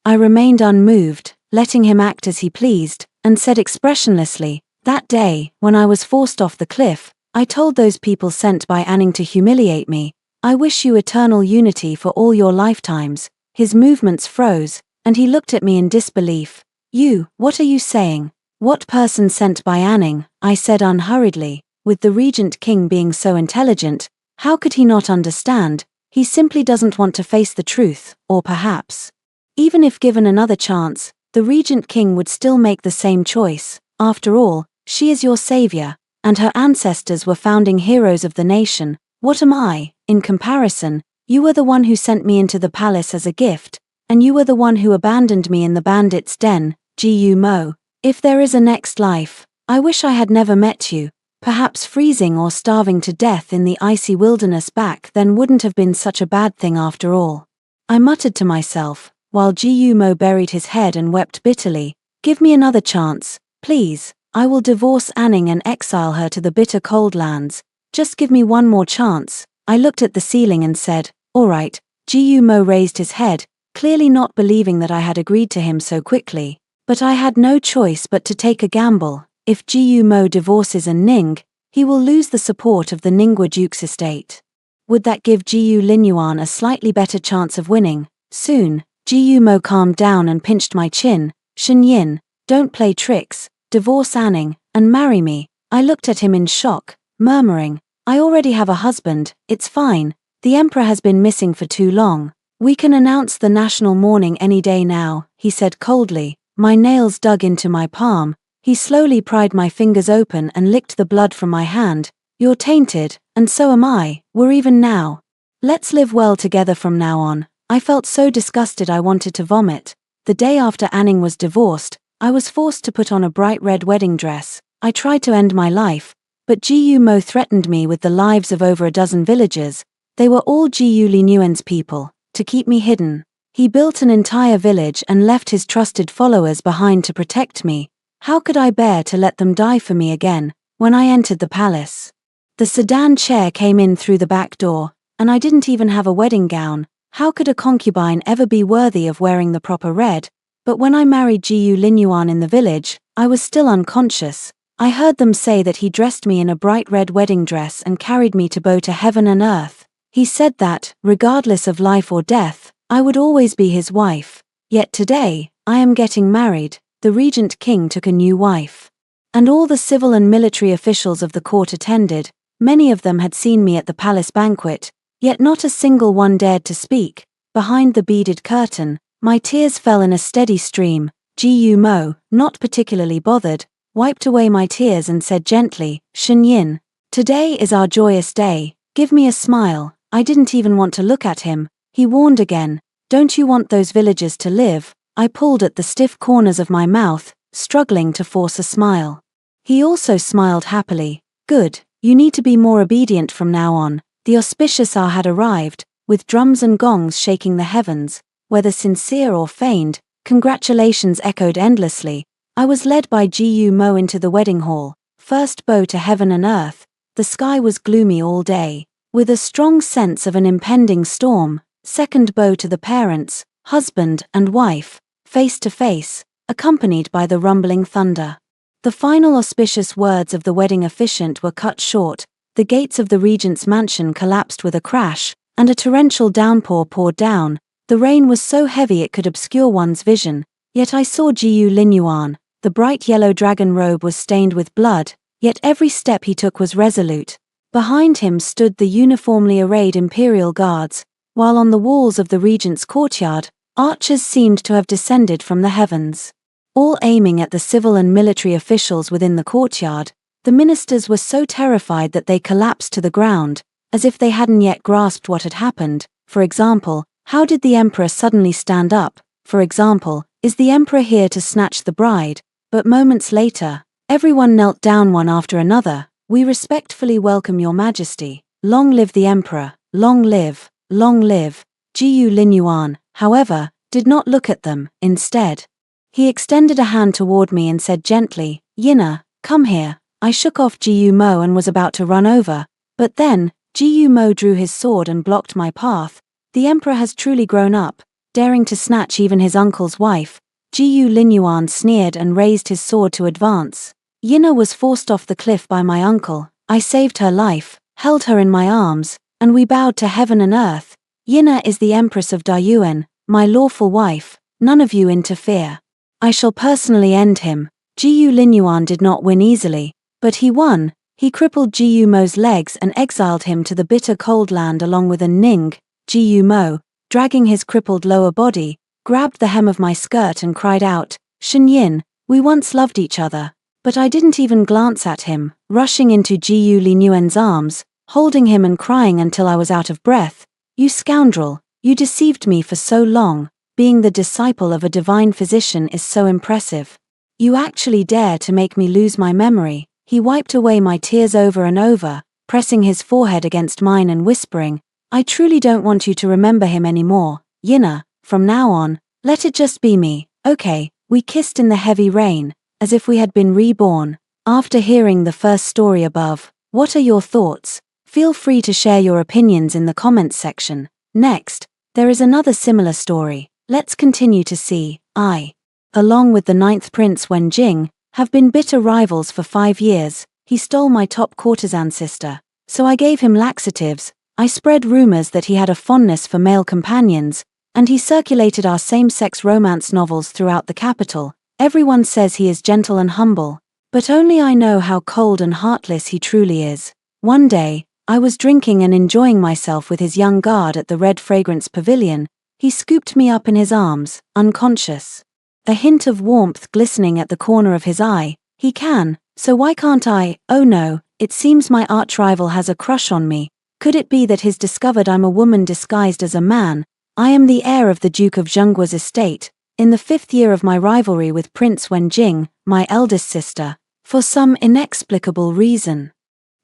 I remained unmoved, letting him act as he pleased, and said expressionlessly, that day, when I was forced off the cliff, I told those people sent by Anning to humiliate me, I wish you eternal unity for all your lifetimes. His movements froze, and he looked at me in disbelief. You, what are you saying? What person sent by Anning? I said unhurriedly. With the Regent King being so intelligent, how could he not understand? He simply doesn't want to face the truth, or perhaps, even if given another chance, the Regent King would still make the same choice. After all, she is your savior, and her ancestors were founding heroes of the nation. What am I? In comparison, you were the one who sent me into the palace as a gift, and you were the one who abandoned me in the bandits' den. Mo. If there is a next life, I wish I had never met you. Perhaps freezing or starving to death in the icy wilderness back then wouldn't have been such a bad thing after all. I muttered to myself, while Mo buried his head and wept bitterly. Give me another chance, please. I will divorce Anning and exile her to the bitter cold lands. Just give me one more chance. I looked at the ceiling and said, all right. Mo raised his head, clearly not believing that I had agreed to him so quickly. But I had no choice but to take a gamble. If Mo divorces Ning, he will lose the support of the Ningguo Duke's estate. Would that give Linyuan a slightly better chance of winning? Soon, Mo calmed down and pinched my chin. Shenyin, don't play tricks, divorce Anning, and marry me. I looked at him in shock, murmuring, I already have a husband, it's fine. The emperor has been missing for too long. We can announce the national mourning any day now, he said coldly. My nails dug into my palm. He slowly pried my fingers open and licked the blood from my hand. You're tainted, and so am I. We're even now. Let's live well together from now on. I felt so disgusted I wanted to vomit. The day after Anning was divorced, I was forced to put on a bright red wedding dress. I tried to end my life, but Mo threatened me with the lives of over a dozen villagers. They were all Linyuan's people, to keep me hidden. He built an entire village and left his trusted followers behind to protect me. How could I bear to let them die for me again? When I entered the palace, the sedan chair came in through the back door, and I didn't even have a wedding gown. How could a concubine ever be worthy of wearing the proper red? But when I married Linyuan in the village, I was still unconscious. I heard them say that he dressed me in a bright red wedding dress and carried me to bow to heaven and earth. He said that, regardless of life or death, I would always be his wife. Yet today, I am getting married. The Regent King took a new wife. And all the civil and military officials of the court attended. Many of them had seen me at the palace banquet, yet not a single one dared to speak. Behind the beaded curtain, my tears fell in a steady stream. Mo, not particularly bothered, wiped away my tears and said gently, Shenyin, today is our joyous day. Give me a smile. I didn't even want to look at him. He warned again, don't you want those villagers to live? I pulled at the stiff corners of my mouth, struggling to force a smile. He also smiled happily. Good, you need to be more obedient from now on. The auspicious hour had arrived, with drums and gongs shaking the heavens. Whether sincere or feigned, congratulations echoed endlessly. I was led by Mo into the wedding hall. First bow to heaven and earth. The sky was gloomy all day, with a strong sense of an impending storm. Second bow to the parents, husband and wife. face to face, accompanied by the rumbling thunder. The final auspicious words of the wedding officiant were cut short, the gates of the regent's mansion collapsed with a crash, and a torrential downpour poured down. The rain was so heavy it could obscure one's vision, yet I saw Jiyu Linyuan. The bright yellow dragon robe was stained with blood, yet every step he took was resolute. Behind him stood the uniformly arrayed imperial guards, while on the walls of the regent's courtyard, archers seemed to have descended from the heavens. All aiming at the civil and military officials within the courtyard, the ministers were so terrified that they collapsed to the ground, as if they hadn't yet grasped what had happened. For example, how did the emperor suddenly stand up? For example, is the emperor here to snatch the bride? But moments later, everyone knelt down one after another. We respectfully welcome your majesty. Long live the emperor. Long live. Long live. Jiyu Linyuan, however, did not look at them. Instead, he extended a hand toward me and said gently, "Yina, come here." I shook off Jiyu Mo and was about to run over, but then, Jiyu Mo drew his sword and blocked my path. The emperor has truly grown up, daring to snatch even his uncle's wife. Jiyu Linyuan sneered and raised his sword to advance. Yina was forced off the cliff by my uncle. I saved her life, held her in my arms, and we bowed to heaven and earth. Yina is the Empress of Dayuan, my lawful wife. None of you interfere. I shall personally end him. Jiyu Linyuan did not win easily, but he won. He crippled Jiyu Mo's legs and exiled him to the bitter cold land along with an Ning. Jiyu Mo, dragging his crippled lower body, grabbed the hem of my skirt and cried out, "Shenyin, we once loved each other." But I didn't even glance at him, rushing into Jiyu Linyuan's arms, holding him and crying until I was out of breath. "You scoundrel, you deceived me for so long. Being the disciple of a divine physician is so impressive. You actually dare to make me lose my memory." He wiped away my tears over and over, pressing his forehead against mine and whispering, "I truly don't want you to remember him anymore, Yina. From now on, let it just be me, okay?" We kissed in the heavy rain, as if we had been reborn. After hearing the first story above, what are your thoughts? Feel free to share your opinions in the comments section. Next, there is another similar story. Let's continue to see. I, along with the 9th Prince Wenjing, have been bitter rivals for 5 years. He stole my top courtesan sister, so I gave him laxatives. I spread rumors that he had a fondness for male companions, and he circulated our same-sex romance novels throughout the capital. Everyone says he is gentle and humble, but only I know how cold and heartless he truly is. One day, I was drinking and enjoying myself with his young guard at the Red Fragrance Pavilion. He scooped me up in his arms, unconscious. A hint of warmth glistening at the corner of his eye. He can, so why can't I? Oh no, it seems my arch-rival has a crush on me. Could it be that he's discovered I'm a woman disguised as a man? I am the heir of the Duke of Zhengguo's estate, in the 5th year of my rivalry with Prince Wenjing, my eldest sister, for some inexplicable reason,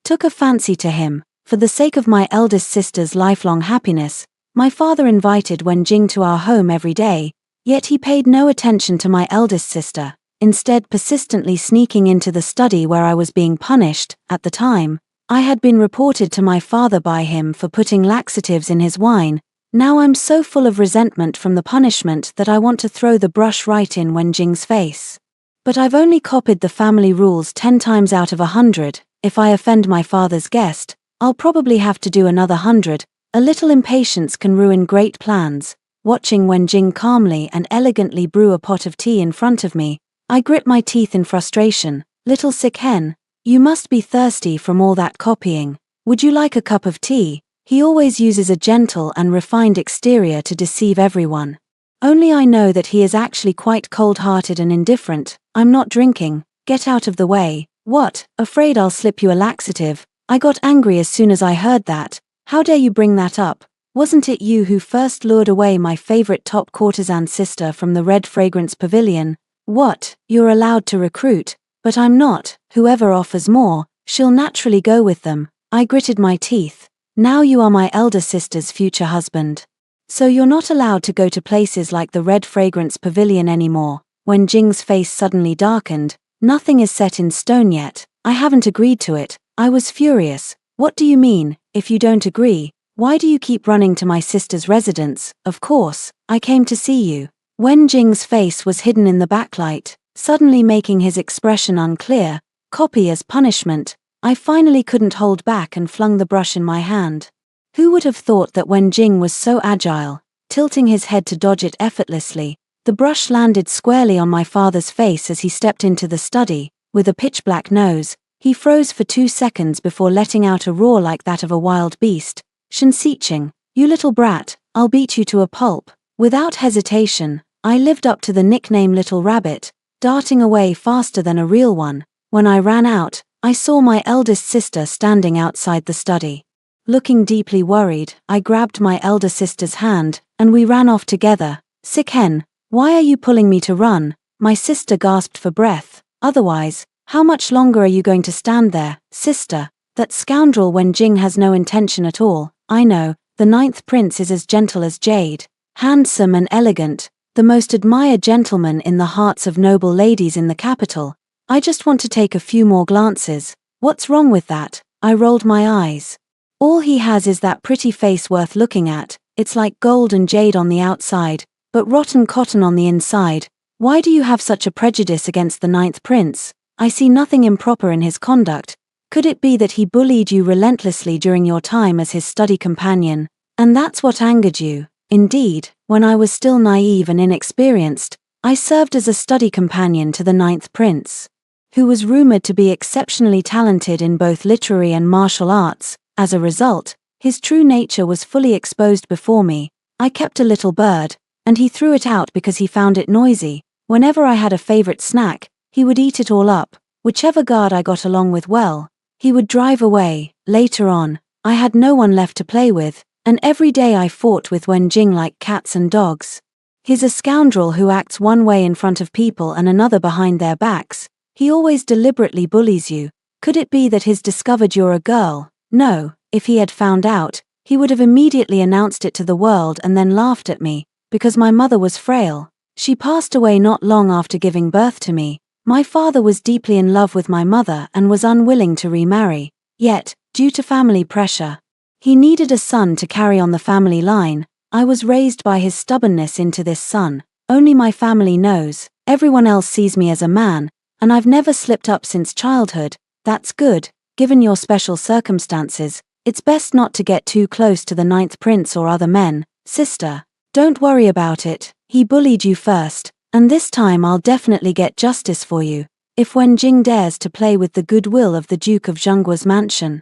took a fancy to him. For the sake of my eldest sister's lifelong happiness, my father invited Wenjing to our home every day, yet he paid no attention to my eldest sister, instead persistently sneaking into the study where I was being punished. At the time, I had been reported to my father by him for putting laxatives in his wine. Now I'm so full of resentment from the punishment that I want to throw the brush right in Wenjing's face. But I've only copied the family rules 10 times out of 100. If I offend my father's guest, I'll probably have to do another 100. A little impatience can ruin great plans. Watching Wenjing calmly and elegantly brew a pot of tea in front of me, I grit my teeth in frustration. "Little sick hen, you must be thirsty from all that copying. Would you like a cup of tea?" He always uses a gentle and refined exterior to deceive everyone. Only I know that he is actually quite cold-hearted and indifferent. "I'm not drinking. Get out of the way." "What? Afraid I'll slip you a laxative?" I got angry as soon as I heard that. "How dare you bring that up? Wasn't it you who first lured away my favorite top courtesan sister from the Red Fragrance Pavilion?" "What? You're allowed to recruit, but I'm not. Whoever offers more, she'll naturally go with them." I gritted my teeth. "Now you are my elder sister's future husband. So you're not allowed to go to places like the Red Fragrance Pavilion anymore." When Jing's face suddenly darkened. "Nothing is set in stone yet. I haven't agreed to it." I was furious. "What do you mean, if you don't agree? Why do you keep running to my sister's residence?" "Of course, I came to see you." Wen Jing's face was hidden in the backlight, suddenly making his expression unclear. Copy as punishment, I finally couldn't hold back and flung the brush in my hand. Who would have thought that Wen Jing was so agile? Tilting his head to dodge it effortlessly, the brush landed squarely on my father's face as he stepped into the study. With a pitch-black nose, he froze for 2 seconds before letting out a roar like that of a wild beast. "Shen Xiqing, you little brat, I'll beat you to a pulp." Without hesitation, I lived up to the nickname Little Rabbit, darting away faster than a real one. When I ran out, I saw my eldest sister standing outside the study. Looking deeply worried, I grabbed my elder sister's hand, and we ran off together. "Sick hen, why are you pulling me to run?" My sister gasped for breath. "Otherwise, how much longer are you going to stand there, sister? That scoundrel Wen Jing has no intention at all. I know, the 9th prince is as gentle as jade, handsome and elegant, the most admired gentleman in the hearts of noble ladies in the capital. I just want to take a few more glances. What's wrong with that?" I rolled my eyes. "All he has is that pretty face worth looking at. It's like gold and jade on the outside, but rotten cotton on the inside. Why do you have such a prejudice against the 9th prince? I see nothing improper in his conduct. Could it be that he bullied you relentlessly during your time as his study companion, and that's what angered you?" Indeed, when I was still naive and inexperienced, I served as a study companion to the 9th prince, who was rumored to be exceptionally talented in both literary and martial arts. As a result, his true nature was fully exposed before me. I kept a little bird, and he threw it out because he found it noisy. Whenever I had a favorite snack, he would eat it all up. Whichever guard I got along with well, he would drive away. Later on, I had no one left to play with, and every day I fought with Wen Jing like cats and dogs. He's a scoundrel who acts one way in front of people and another behind their backs. He always deliberately bullies you. Could it be that he's discovered you're a girl? No, if he had found out, he would have immediately announced it to the world and then laughed at me, because my mother was frail. She passed away not long after giving birth to me. My father was deeply in love with my mother and was unwilling to remarry. Yet, due to family pressure, he needed a son to carry on the family line. I was raised by his stubbornness into this son. Only my family knows. Everyone else sees me as a man, and I've never slipped up since childhood. That's good. Given your special circumstances, it's best not to get too close to the 9th prince or other men. Sister, don't worry about it. He bullied you first, and this time I'll definitely get justice for you. If Wen Jing dares to play with the goodwill of the Duke of Zhengguo's mansion,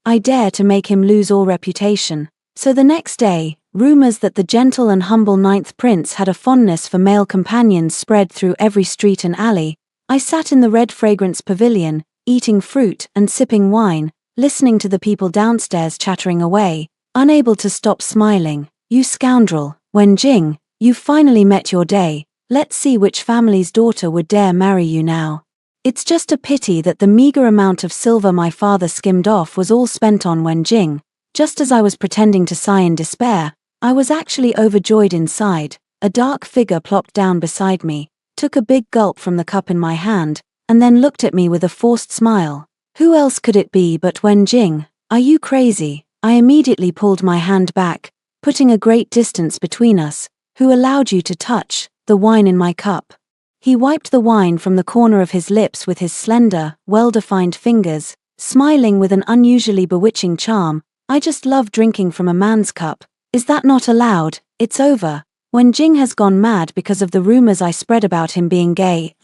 I dare to make him lose all reputation." So the next day, rumors that the gentle and humble 9th prince had a fondness for male companions spread through every street and alley. I sat in the red fragrance pavilion, eating fruit and sipping wine, listening to the people downstairs chattering away, unable to stop smiling. "You scoundrel, Wen Jing, you've finally met your day. Let's see which family's daughter would dare marry you now." It's just a pity that the meager amount of silver my father skimmed off was all spent on Wen Jing. Just as I was pretending to sigh in despair, I was actually overjoyed inside. A dark figure plopped down beside me, took a big gulp from the cup in my hand, and then looked at me with a forced smile. Who else could it be but Wen Jing? "Are you crazy?" I immediately pulled my hand back, putting a great distance between us. "Who allowed you to touch the wine in my cup?" He wiped the wine from the corner of his lips with his slender, well-defined fingers, smiling with an unusually bewitching charm. "I just love drinking from a man's cup. Is that not allowed? It's over. Wen Jing has gone mad because of the rumors I spread about him being gay."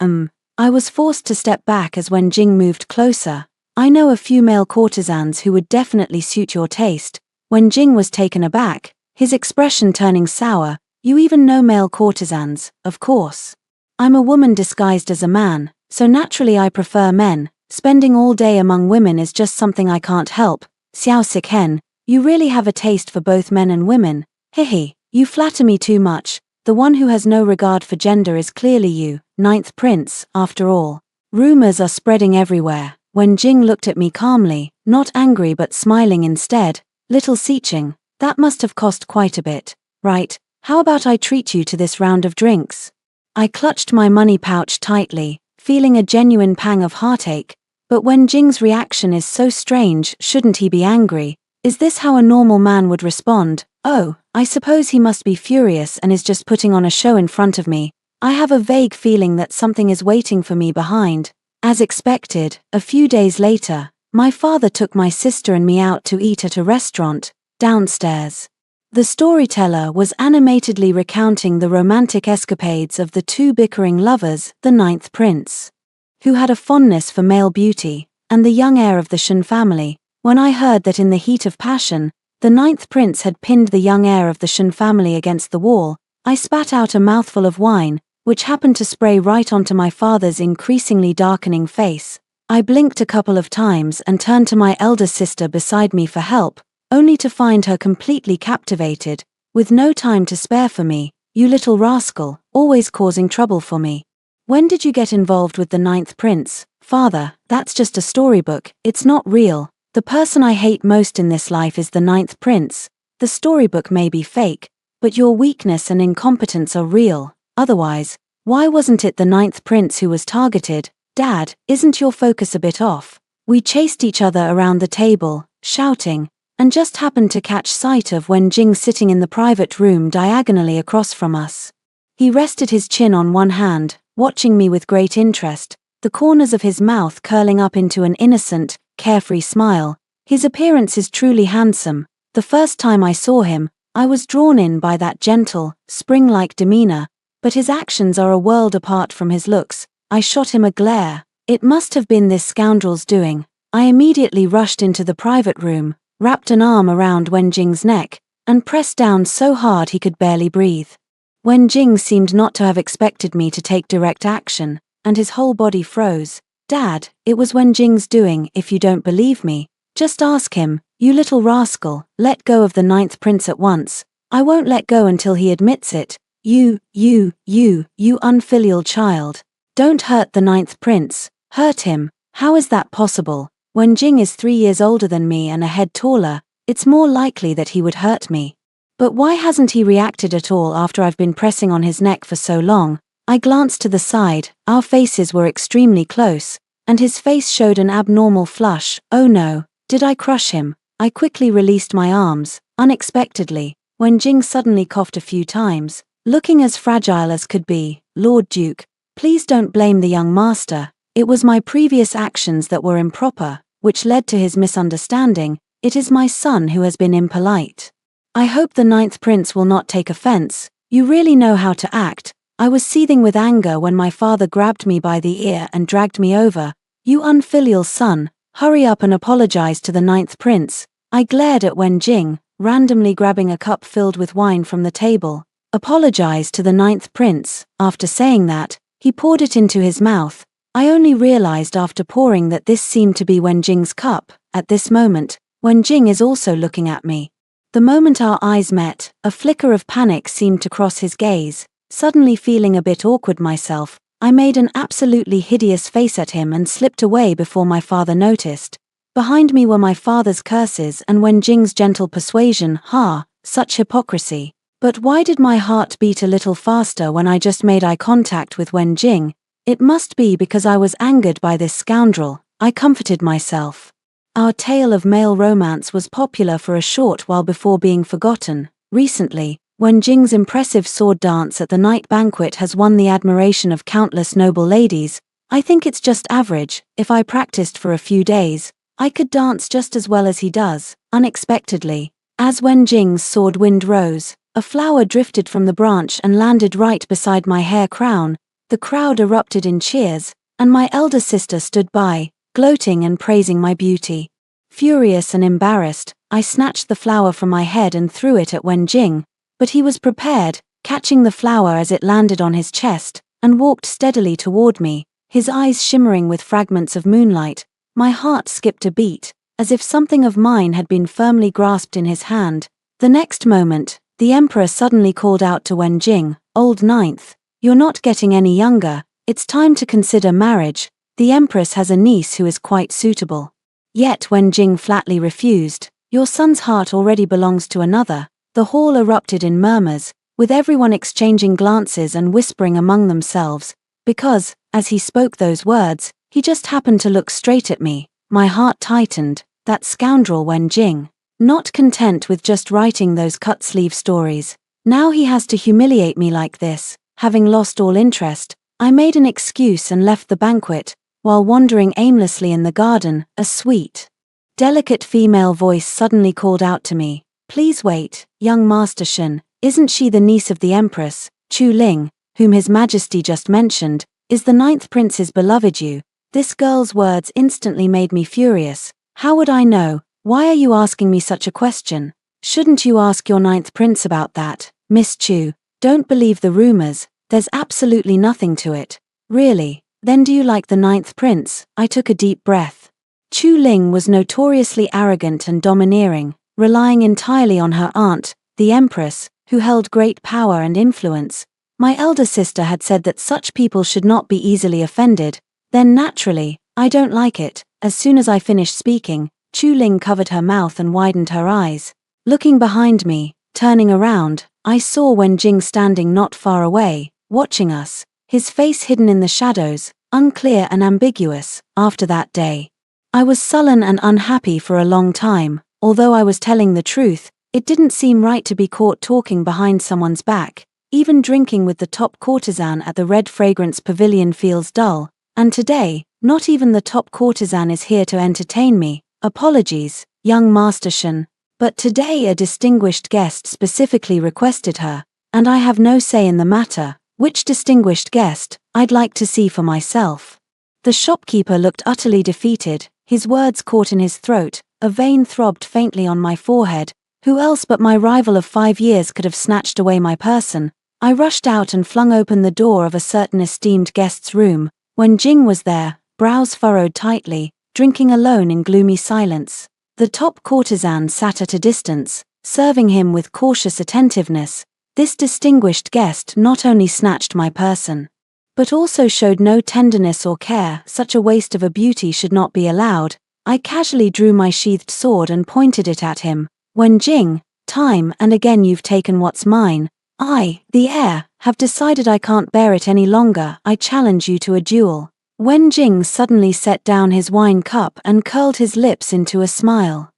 I was forced to step back as Wen Jing moved closer. "I know a few male courtesans who would definitely suit your taste." Wen Jing was taken aback, his expression turning sour. "You even know male courtesans?" "Of course. I'm a woman disguised as a man, so naturally I prefer men. Spending all day among women is just something I can't help." "Xiao Sick Hen, you really have a taste for both men and women. Hehe, you flatter me too much. The one who has no regard for gender is clearly you, 9th prince, after all." Rumors are spreading everywhere. Wen Jing looked at me calmly, not angry but smiling instead. "Little Xiqing, that must have cost quite a bit. Right, how about I treat you to this round of drinks?" I clutched my money pouch tightly, feeling a genuine pang of heartache. But Wen Jing's reaction is so strange. Shouldn't he be angry? Is this how a normal man would respond? Oh, I suppose he must be furious and is just putting on a show in front of me. I have a vague feeling that something is waiting for me behind. As expected, a few days later, my father took my sister and me out to eat at a restaurant, downstairs. The storyteller was animatedly recounting the romantic escapades of the two bickering lovers, the ninth prince, who had a fondness for male beauty, and the young heir of the Shen family. When I heard that in the heat of passion, the ninth prince had pinned the young heir of the Shen family against the wall, I spat out a mouthful of wine, which happened to spray right onto my father's increasingly darkening face. I blinked a couple of times and turned to my elder sister beside me for help, only to find her completely captivated, with no time to spare for me. "You little rascal, always causing trouble for me. When did you get involved with the ninth prince?" "Father, that's just a storybook, it's not real. The person I hate most in this life is the ninth prince. The storybook may be fake, but your weakness and incompetence are real. Otherwise, why wasn't it the ninth prince who was targeted?" "Dad, isn't your focus a bit off?" We chased each other around the table, shouting, and just happened to catch sight of Wenjing sitting in the private room diagonally across from us. He rested his chin on one hand, watching me with great interest, the corners of his mouth curling up into an innocent, carefree smile. His appearance is truly handsome. The first time I saw him, I was drawn in by that gentle, spring-like demeanor, but his actions are a world apart from his looks. I shot him a glare. It must have been this scoundrel's doing. I immediately rushed into the private room, wrapped an arm around Wenjing's neck, and pressed down so hard he could barely breathe. Wenjing seemed not to have expected me to take direct action, and his whole body froze. "Dad, it was Wenjing's doing. If you don't believe me, just ask him. You little rascal, let go of the ninth prince at once." "I won't let go until he admits it. You unfilial child. Don't hurt the ninth prince." "Hurt him? How is that possible? Wenjing is 3 years older than me and a head taller. It's more likely that he would hurt me." "But why hasn't he reacted at all after I've been pressing on his neck for so long?" I glanced to the side. Our faces were extremely close, and his face showed an abnormal flush. "Oh no, did I crush him?" I quickly released my arms, unexpectedly. Wenjing suddenly coughed a few times, looking as fragile as could be. "Lord Duke, please don't blame the young master. It was my previous actions that were improper, which led to his misunderstanding. It is my son who has been impolite. I hope the ninth prince will not take offense. You really know how to act." I was seething with anger when my father grabbed me by the ear and dragged me over. "You unfilial son, hurry up and apologize to the ninth prince." I glared at Wenjing, randomly grabbing a cup filled with wine from the table. "Apologize to the ninth prince." After saying that, he poured it into his mouth. I only realized after pouring that this seemed to be Wenjing's cup. At this moment, Wenjing is also looking at me. The moment our eyes met, a flicker of panic seemed to cross his gaze. Suddenly feeling a bit awkward myself, I made an absolutely hideous face at him and slipped away before my father noticed. Behind me were my father's curses and Wenjing's gentle persuasion. Such hypocrisy. But why did my heart beat a little faster when I just made eye contact with Wenjing? It must be because I was angered by this scoundrel. I comforted myself. Our tale of male romance was popular for a short while before being forgotten. Recently, Wenjing's impressive sword dance at the night banquet has won the admiration of countless noble ladies. I think it's just average. If I practiced for a few days, I could dance just as well as he does. Unexpectedly, as Wenjing's sword wind rose, a flower drifted from the branch and landed right beside my hair crown. The crowd erupted in cheers, and my elder sister stood by, gloating and praising my beauty. Furious and embarrassed, I snatched the flower from my head and threw it at Wenjing. But he was prepared, catching the flower as it landed on his chest, and walked steadily toward me, his eyes shimmering with fragments of moonlight. My heart skipped a beat, as if something of mine had been firmly grasped in his hand. The next moment, the emperor suddenly called out to Wenjing, "Old ninth, you're not getting any younger, it's time to consider marriage. The empress has a niece who is quite suitable." Yet Wenjing flatly refused. "Your son's heart already belongs to another." The hall erupted in murmurs, with everyone exchanging glances and whispering among themselves, because, as he spoke those words, he just happened to look straight at me. My heart tightened. That scoundrel Wenjing. Not content with just writing those cut-sleeve stories, now he has to humiliate me like this. Having lost all interest, I made an excuse and left the banquet, while wandering aimlessly in the garden. A sweet, delicate female voice suddenly called out to me, "Please wait, young Master Shen, isn't she the niece of the Empress, Chu Ling, whom His Majesty just mentioned, is the 9th Prince's beloved you?" This girl's words instantly made me furious. How would I know? Why are you asking me such a question? Shouldn't you ask your 9th Prince about that, Miss Chu? Don't believe the rumors, there's absolutely nothing to it. Really? Then do you like the 9th Prince? I took a deep breath. Chu Ling was notoriously arrogant and domineering, relying entirely on her aunt, the Empress, who held great power and influence. My elder sister had said that such people should not be easily offended. Then naturally, I don't like it. As soon as I finished speaking, Chu Ling covered her mouth and widened her eyes. Looking behind me, turning around, I saw Wen Jing standing not far away, watching us, his face hidden in the shadows, unclear and ambiguous. After that day, I was sullen and unhappy for a long time. Although I was telling the truth, it didn't seem right to be caught talking behind someone's back. Even drinking with the top courtesan at the Red Fragrance Pavilion feels dull, and today, not even the top courtesan is here to entertain me. Apologies, young Master Shen, but today a distinguished guest specifically requested her, and I have no say in the matter. Which distinguished guest? I'd like to see for myself. The shopkeeper looked utterly defeated, his words caught in his throat, a vein throbbed faintly on my forehead. Who else but my rival of 5 years could have snatched away my person? I rushed out and flung open the door of a certain esteemed guest's room. Wen Jing was there, brows furrowed tightly, drinking alone in gloomy silence. The top courtesan sat at a distance, serving him with cautious attentiveness. This distinguished guest not only snatched my person, but also showed no tenderness or care. Such a waste of a beauty should not be allowed. I casually drew my sheathed sword and pointed it at him. Wen Jing, time and again you've taken what's mine. I, the heir, have decided I can't bear it any longer. I challenge you to a duel. Wen Jing suddenly set down his wine cup and curled his lips into a smile.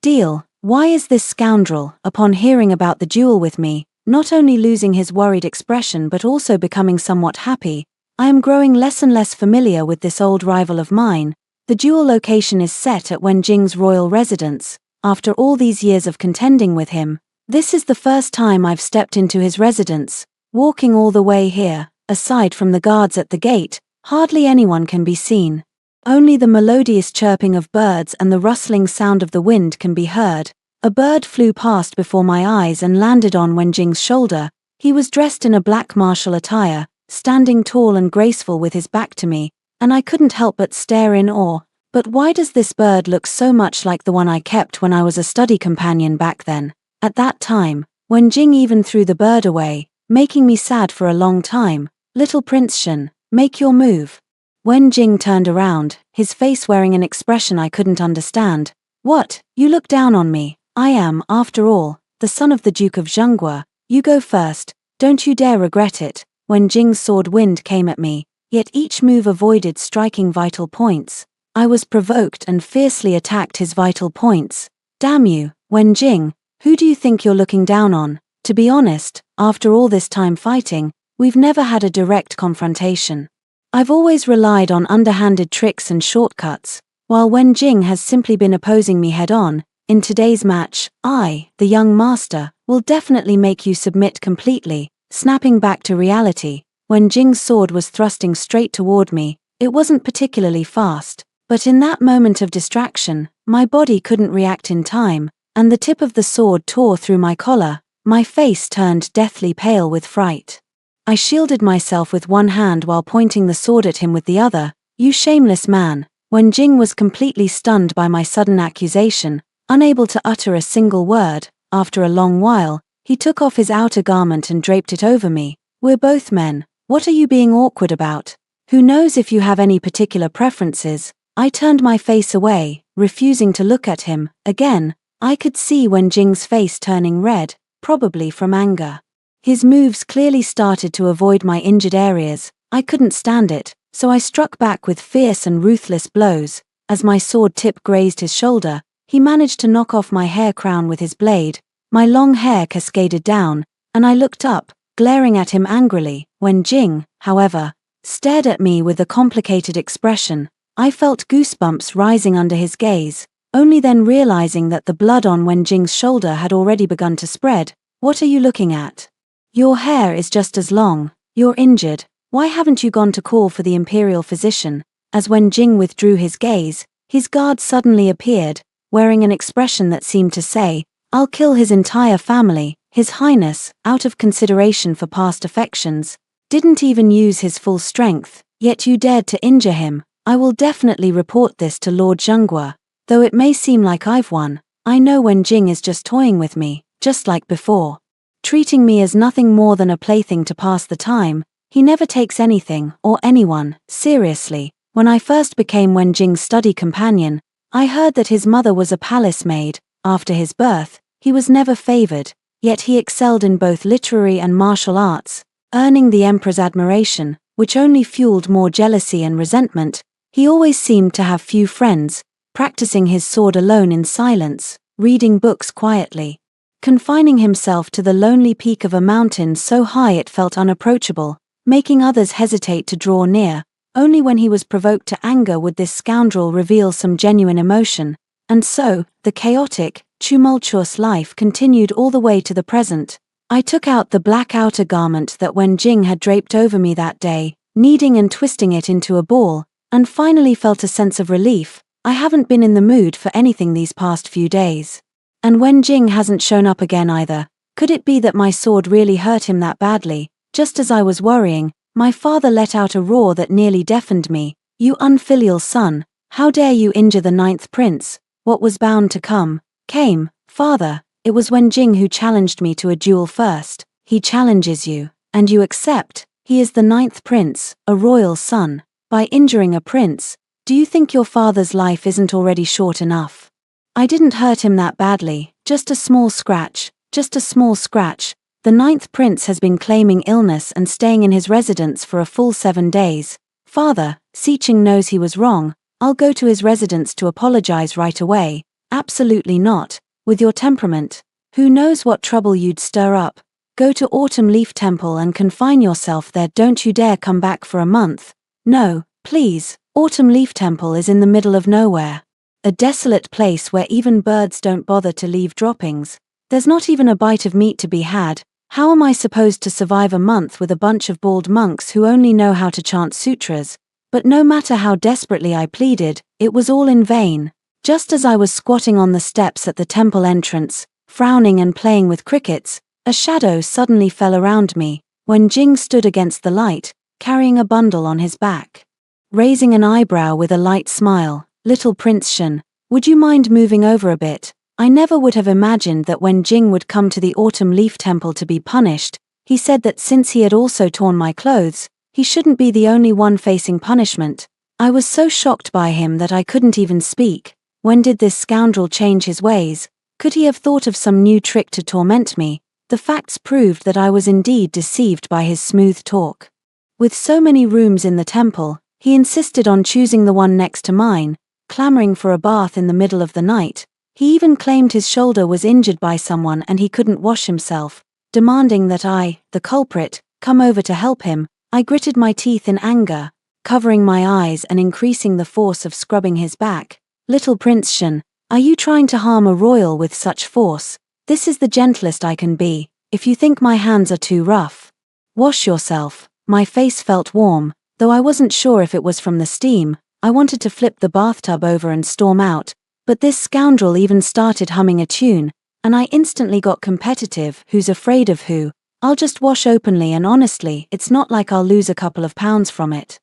Deal. Why is this scoundrel, upon hearing about the duel with me, not only losing his worried expression but also becoming somewhat happy? I am growing less and less familiar with this old rival of mine. The duel location is set at Wen Jing's royal residence. After all these years of contending with him, this is the first time I've stepped into his residence. Walking all the way here, aside from the guards at the gate, hardly anyone can be seen. Only the melodious chirping of birds and the rustling sound of the wind can be heard. A bird flew past before my eyes and landed on Wen Jing's shoulder. He was dressed in a black martial attire, standing tall and graceful with his back to me, and I couldn't help but stare in awe. But why does this bird look so much like the one I kept when I was a study companion back then? At that time, Wen Jing even threw the bird away, making me sad for a long time. Little Prince Shen, make your move. Wen Jing turned around, his face wearing an expression I couldn't understand. What? You look down on me? I am, after all, the son of the Duke of Zhenghua. You go first, don't you dare regret it. Wen Jing's sword wind came at me, yet each move avoided striking vital points. I was provoked and fiercely attacked his vital points. Damn you, Wen Jing, who do you think you're looking down on? To be honest, after all this time fighting, we've never had a direct confrontation. I've always relied on underhanded tricks and shortcuts, while Wen Jing has simply been opposing me head-on. In today's match, I, the young master, will definitely make you submit completely. Snapping back to reality, Wen Jing's sword was thrusting straight toward me. It wasn't particularly fast, but in that moment of distraction, my body couldn't react in time, and the tip of the sword tore through my collar. My face turned deathly pale with fright. I shielded myself with one hand while pointing the sword at him with the other. You shameless man. Wen Jing was completely stunned by my sudden accusation, unable to utter a single word. After a long while, he took off his outer garment and draped it over me. We're both men. What are you being awkward about? Who knows if you have any particular preferences? I turned my face away, refusing to look at him. Again, I could see Wen Jing's face turning red, probably from anger. His moves clearly started to avoid my injured areas. I couldn't stand it, so I struck back with fierce and ruthless blows. As my sword tip grazed his shoulder, He managed to knock off my hair crown with his blade, my long hair cascaded down, and I looked up, glaring at him angrily. When Jing, however, stared at me with a complicated expression, I felt goosebumps rising under his gaze, only then realizing that the blood on Wen Jing's shoulder had already begun to spread. What are you looking at? Your hair is just as long. You're injured. Why haven't you gone to call for the imperial physician? As Wen Jing withdrew his gaze, his guard suddenly appeared, wearing an expression that seemed to say, I'll kill his entire family. His Highness, out of consideration for past affections, didn't even use his full strength, yet you dared to injure him. I will definitely report this to Lord Zhenghua. Though it may seem like I've won, I know Wen Jing is just toying with me, just like before. Treating me as nothing more than a plaything to pass the time. He never takes anything, or anyone, seriously. When I first became Wen Jing's study companion, I heard that his mother was a palace maid. After his birth, he was never favored, yet he excelled in both literary and martial arts, earning the emperor's admiration, which only fueled more jealousy and resentment. He always seemed to have few friends, practicing his sword alone in silence, reading books quietly, confining himself to the lonely peak of a mountain so high it felt unapproachable, making others hesitate to draw near. Only when he was provoked to anger would this scoundrel reveal some genuine emotion. And so, the chaotic, tumultuous life continued all the way to the present. I took out the black outer garment that Wen Jing had draped over me that day, kneading and twisting it into a ball, and finally felt a sense of relief. I haven't been in the mood for anything these past few days. And Wen Jing hasn't shown up again either. Could it be that my sword really hurt him that badly? Just as I was worrying, my father let out a roar that nearly deafened me. You unfilial son, how dare you injure the 9th prince? What was bound to come, came. Father, it was Wen Jing who challenged me to a duel first. He challenges you, and you accept. He is the 9th prince, a royal son. By injuring a prince, do you think your father's life isn't already short enough? I didn't hurt him that badly, just a small scratch, just a small scratch. The 9th prince has been claiming illness and staying in his residence for a full 7 days. Father, Siqing knows he was wrong. I'll go to his residence to apologize right away. Absolutely not. With your temperament, who knows what trouble you'd stir up. Go to Autumn Leaf Temple and confine yourself there. Don't you dare come back for a month. No, please. Autumn Leaf Temple is in the middle of nowhere. A desolate place where even birds don't bother to leave droppings. There's not even a bite of meat to be had. How am I supposed to survive a month with a bunch of bald monks who only know how to chant sutras? But no matter how desperately I pleaded, it was all in vain. Just as I was squatting on the steps at the temple entrance, frowning and playing with crickets, a shadow suddenly fell around me. Wen Jing stood against the light, carrying a bundle on his back. Raising an eyebrow with a light smile, "Little Prince Shen, would you mind moving over a bit?" I never would have imagined that Wen Jing would come to the Autumn Leaf Temple to be punished. He said that since he had also torn my clothes, he shouldn't be the only one facing punishment. I was so shocked by him that I couldn't even speak. When did this scoundrel change his ways? Could he have thought of some new trick to torment me? The facts proved that I was indeed deceived by his smooth talk. With so many rooms in the temple, he insisted on choosing the one next to mine, clamoring for a bath in the middle of the night. He even claimed his shoulder was injured by someone and he couldn't wash himself, demanding that I, the culprit, come over to help him. I gritted my teeth in anger, covering my eyes and increasing the force of scrubbing his back. "Little Prince Shen, are you trying to harm a royal with such force? This is the gentlest I can be. If you think my hands are too rough, wash yourself." My face felt warm, though I wasn't sure if it was from the steam. I wanted to flip the bathtub over and storm out, but this scoundrel even started humming a tune, and I instantly got competitive. Who's afraid of who? I'll just wash openly, and honestly, it's not like I'll lose a couple of pounds from it.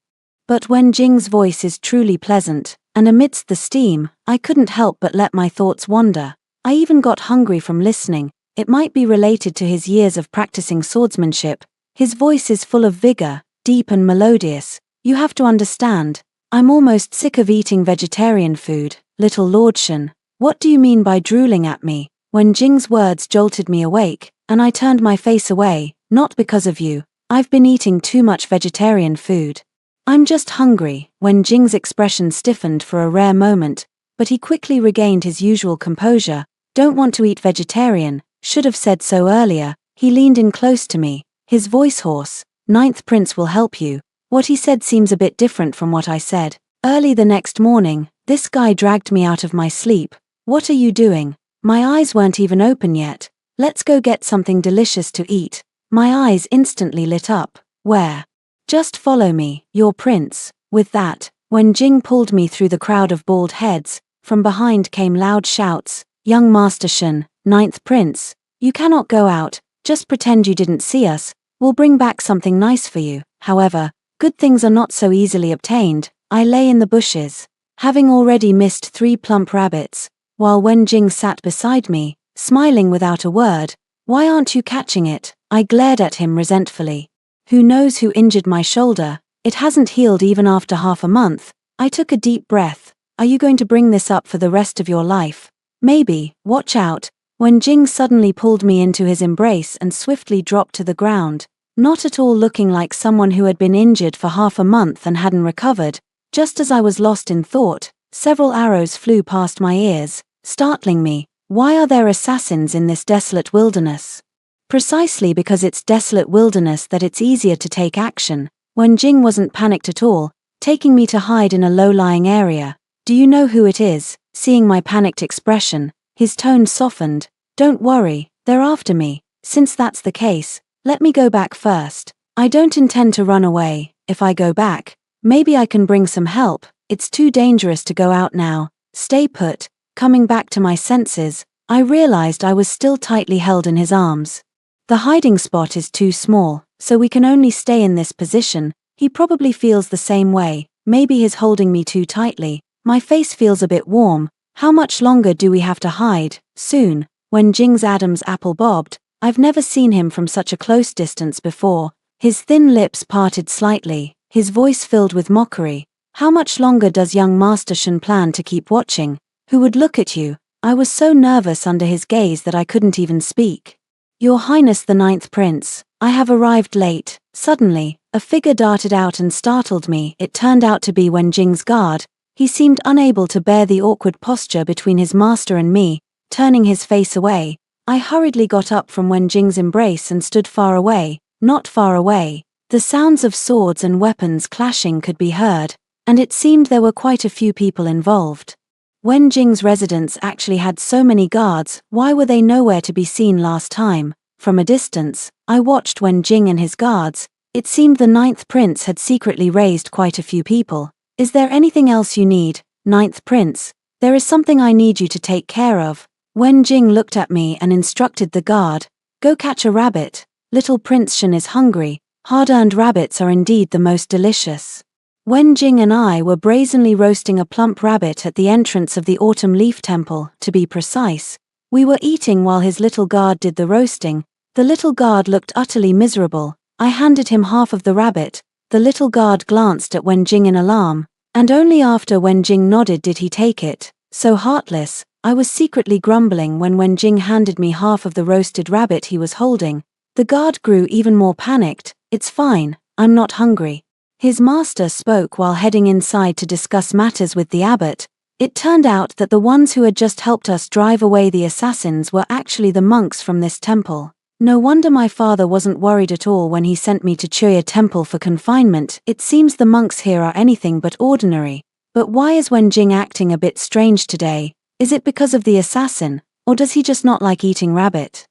But Wen Jing's voice is truly pleasant, and amidst the steam, I couldn't help but let my thoughts wander. I even got hungry from listening. It might be related to his years of practicing swordsmanship. His voice is full of vigor, deep and melodious. You have to understand, I'm almost sick of eating vegetarian food. Little Lord Shen, what do you mean by drooling at me? Wen Jing's words jolted me awake, and I turned my face away. Not because of you. I've been eating too much vegetarian food. I'm just hungry. Wen Jing's expression stiffened for a rare moment, but he quickly regained his usual composure. Don't want to eat vegetarian, should have said so earlier. He leaned in close to me, his voice hoarse. Ninth Prince will help you. What he said seems a bit different from what I said. Early the next morning, this guy dragged me out of my sleep. What are you doing? My eyes weren't even open yet. Let's go get something delicious to eat. My eyes instantly lit up. Where? Just follow me, your prince. With that, when Jing pulled me through the crowd of bald heads, from behind came loud shouts. Young Master Shen, Ninth Prince, you cannot go out, just pretend you didn't see us. We'll bring back something nice for you. However, good things are not so easily obtained. I lay in the bushes, having already missed 3 plump rabbits, while Wen Jing sat beside me, smiling without a word. Why aren't you catching it? I glared at him resentfully. Who knows who injured my shoulder? It hasn't healed even after half a month. I took a deep breath. Are you going to bring this up for the rest of your life? Maybe. Watch out. Wen Jing suddenly pulled me into his embrace and swiftly dropped to the ground, not at all looking like someone who had been injured for half a month and hadn't recovered. Just as I was lost in thought, several arrows flew past my ears, startling me. Why are there assassins in this desolate wilderness? Precisely because it's desolate wilderness that it's easier to take action. Wen Jing wasn't panicked at all, taking me to hide in a low-lying area. Do you know who it is? Seeing my panicked expression, his tone softened. Don't worry, they're after me. Since that's the case, let me go back first. I don't intend to run away. If I go back, maybe I can bring some help. It's too dangerous to go out now. Stay put. Coming back to my senses, I realized I was still tightly held in his arms. The hiding spot is too small, so we can only stay in this position. He probably feels the same way. Maybe he's holding me too tightly. My face feels a bit warm. How much longer do we have to hide? Soon. When Jing's Adam's apple bobbed, I've never seen him from such a close distance before. His thin lips parted slightly, his voice filled with mockery. How much longer does young Master Shen plan to keep watching? Who would look at you? I was so nervous under his gaze that I couldn't even speak. Your Highness the Ninth Prince, I have arrived late. Suddenly, a figure darted out and startled me. It turned out to be Wen Jing's guard. He seemed unable to bear the awkward posture between his master and me, turning his face away. I hurriedly got up from Wen Jing's embrace and stood far away, not far away. The sounds of swords and weapons clashing could be heard, and it seemed there were quite a few people involved. Wen Jing's residence actually had so many guards. Why were they nowhere to be seen last time? From a distance, I watched Wen Jing and his guards. It seemed the Ninth Prince had secretly raised quite a few people. Is there anything else you need, Ninth Prince? There is something I need you to take care of. Wen Jing looked at me and instructed the guard. Go catch a rabbit. Little Prince Shen is hungry. Hard-earned rabbits are indeed the most delicious. Wen Jing and I were brazenly roasting a plump rabbit at the entrance of the Autumn Leaf Temple, to be precise. We were eating while his little guard did the roasting. The little guard looked utterly miserable. I handed him half of the rabbit. The little guard glanced at Wen Jing in alarm, and only after Wen Jing nodded did he take it. So heartless. I was secretly grumbling when Wen Jing handed me half of the roasted rabbit he was holding. The guard grew even more panicked. It's fine, I'm not hungry. His master spoke while heading inside to discuss matters with the abbot. It turned out that the ones who had just helped us drive away the assassins were actually the monks from this temple. No wonder my father wasn't worried at all when he sent me to Chuya Temple for confinement. It seems the monks here are anything but ordinary. But why is Wen Jing acting a bit strange today? Is it because of the assassin, or does he just not like eating rabbit?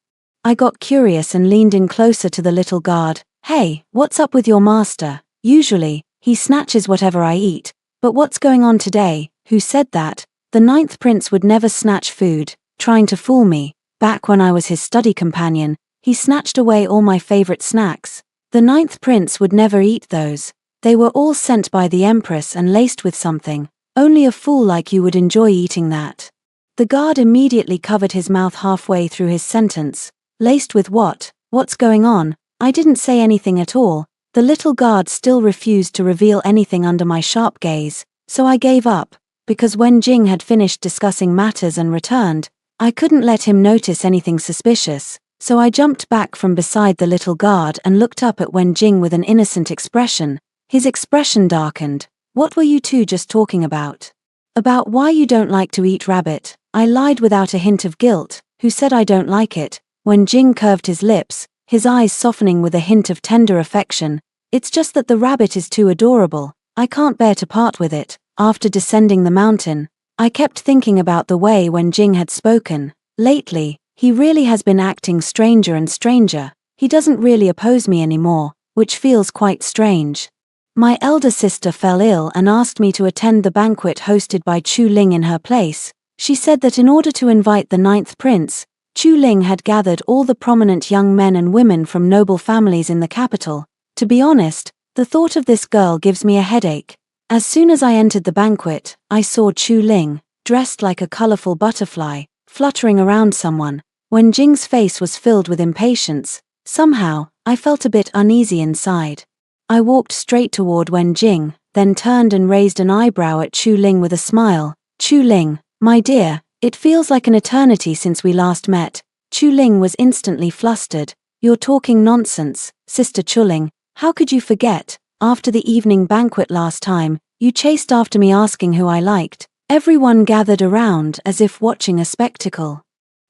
I got curious and leaned in closer to the little guard. Hey, what's up with your master? Usually, he snatches whatever I eat. But what's going on today? Who said that? The Ninth Prince would never snatch food, trying to fool me. Back when I was his study companion, he snatched away all my favorite snacks. The Ninth Prince would never eat those. They were all sent by the Empress and laced with something. Only a fool like you would enjoy eating that. The guard immediately covered his mouth halfway through his sentence. Laced with what? What's going on? I didn't say anything at all. The little guard still refused to reveal anything under my sharp gaze, so I gave up. Because Wen Jing had finished discussing matters and returned, I couldn't let him notice anything suspicious, so I jumped back from beside the little guard and looked up at Wen Jing with an innocent expression. His expression darkened. What were you two just talking about? About why you don't like to eat rabbit. I lied without a hint of guilt. Who said I don't like it? When Jing curved his lips, his eyes softening with a hint of tender affection. It's just that the rabbit is too adorable. I can't bear to part with it. After descending the mountain, I kept thinking about the way when Jing had spoken. Lately, he really has been acting stranger and stranger. He doesn't really oppose me anymore, which feels quite strange. My elder sister fell ill and asked me to attend the banquet hosted by Chu Ling in her place. She said that in order to invite the 9th prince, Chu Ling had gathered all the prominent young men and women from noble families in the capital. To be honest, the thought of this girl gives me a headache. As soon as I entered the banquet, I saw Chu Ling, dressed like a colorful butterfly, fluttering around someone. When Jing's face was filled with impatience, somehow, I felt a bit uneasy inside. I walked straight toward Wen Jing, then turned and raised an eyebrow at Chu Ling with a smile. Chu Ling, my dear, it feels like an eternity since we last met. Chu Ling was instantly flustered. You're talking nonsense, Sister Chu Ling. How could you forget? After the evening banquet last time, you chased after me asking who I liked. Everyone gathered around as if watching a spectacle.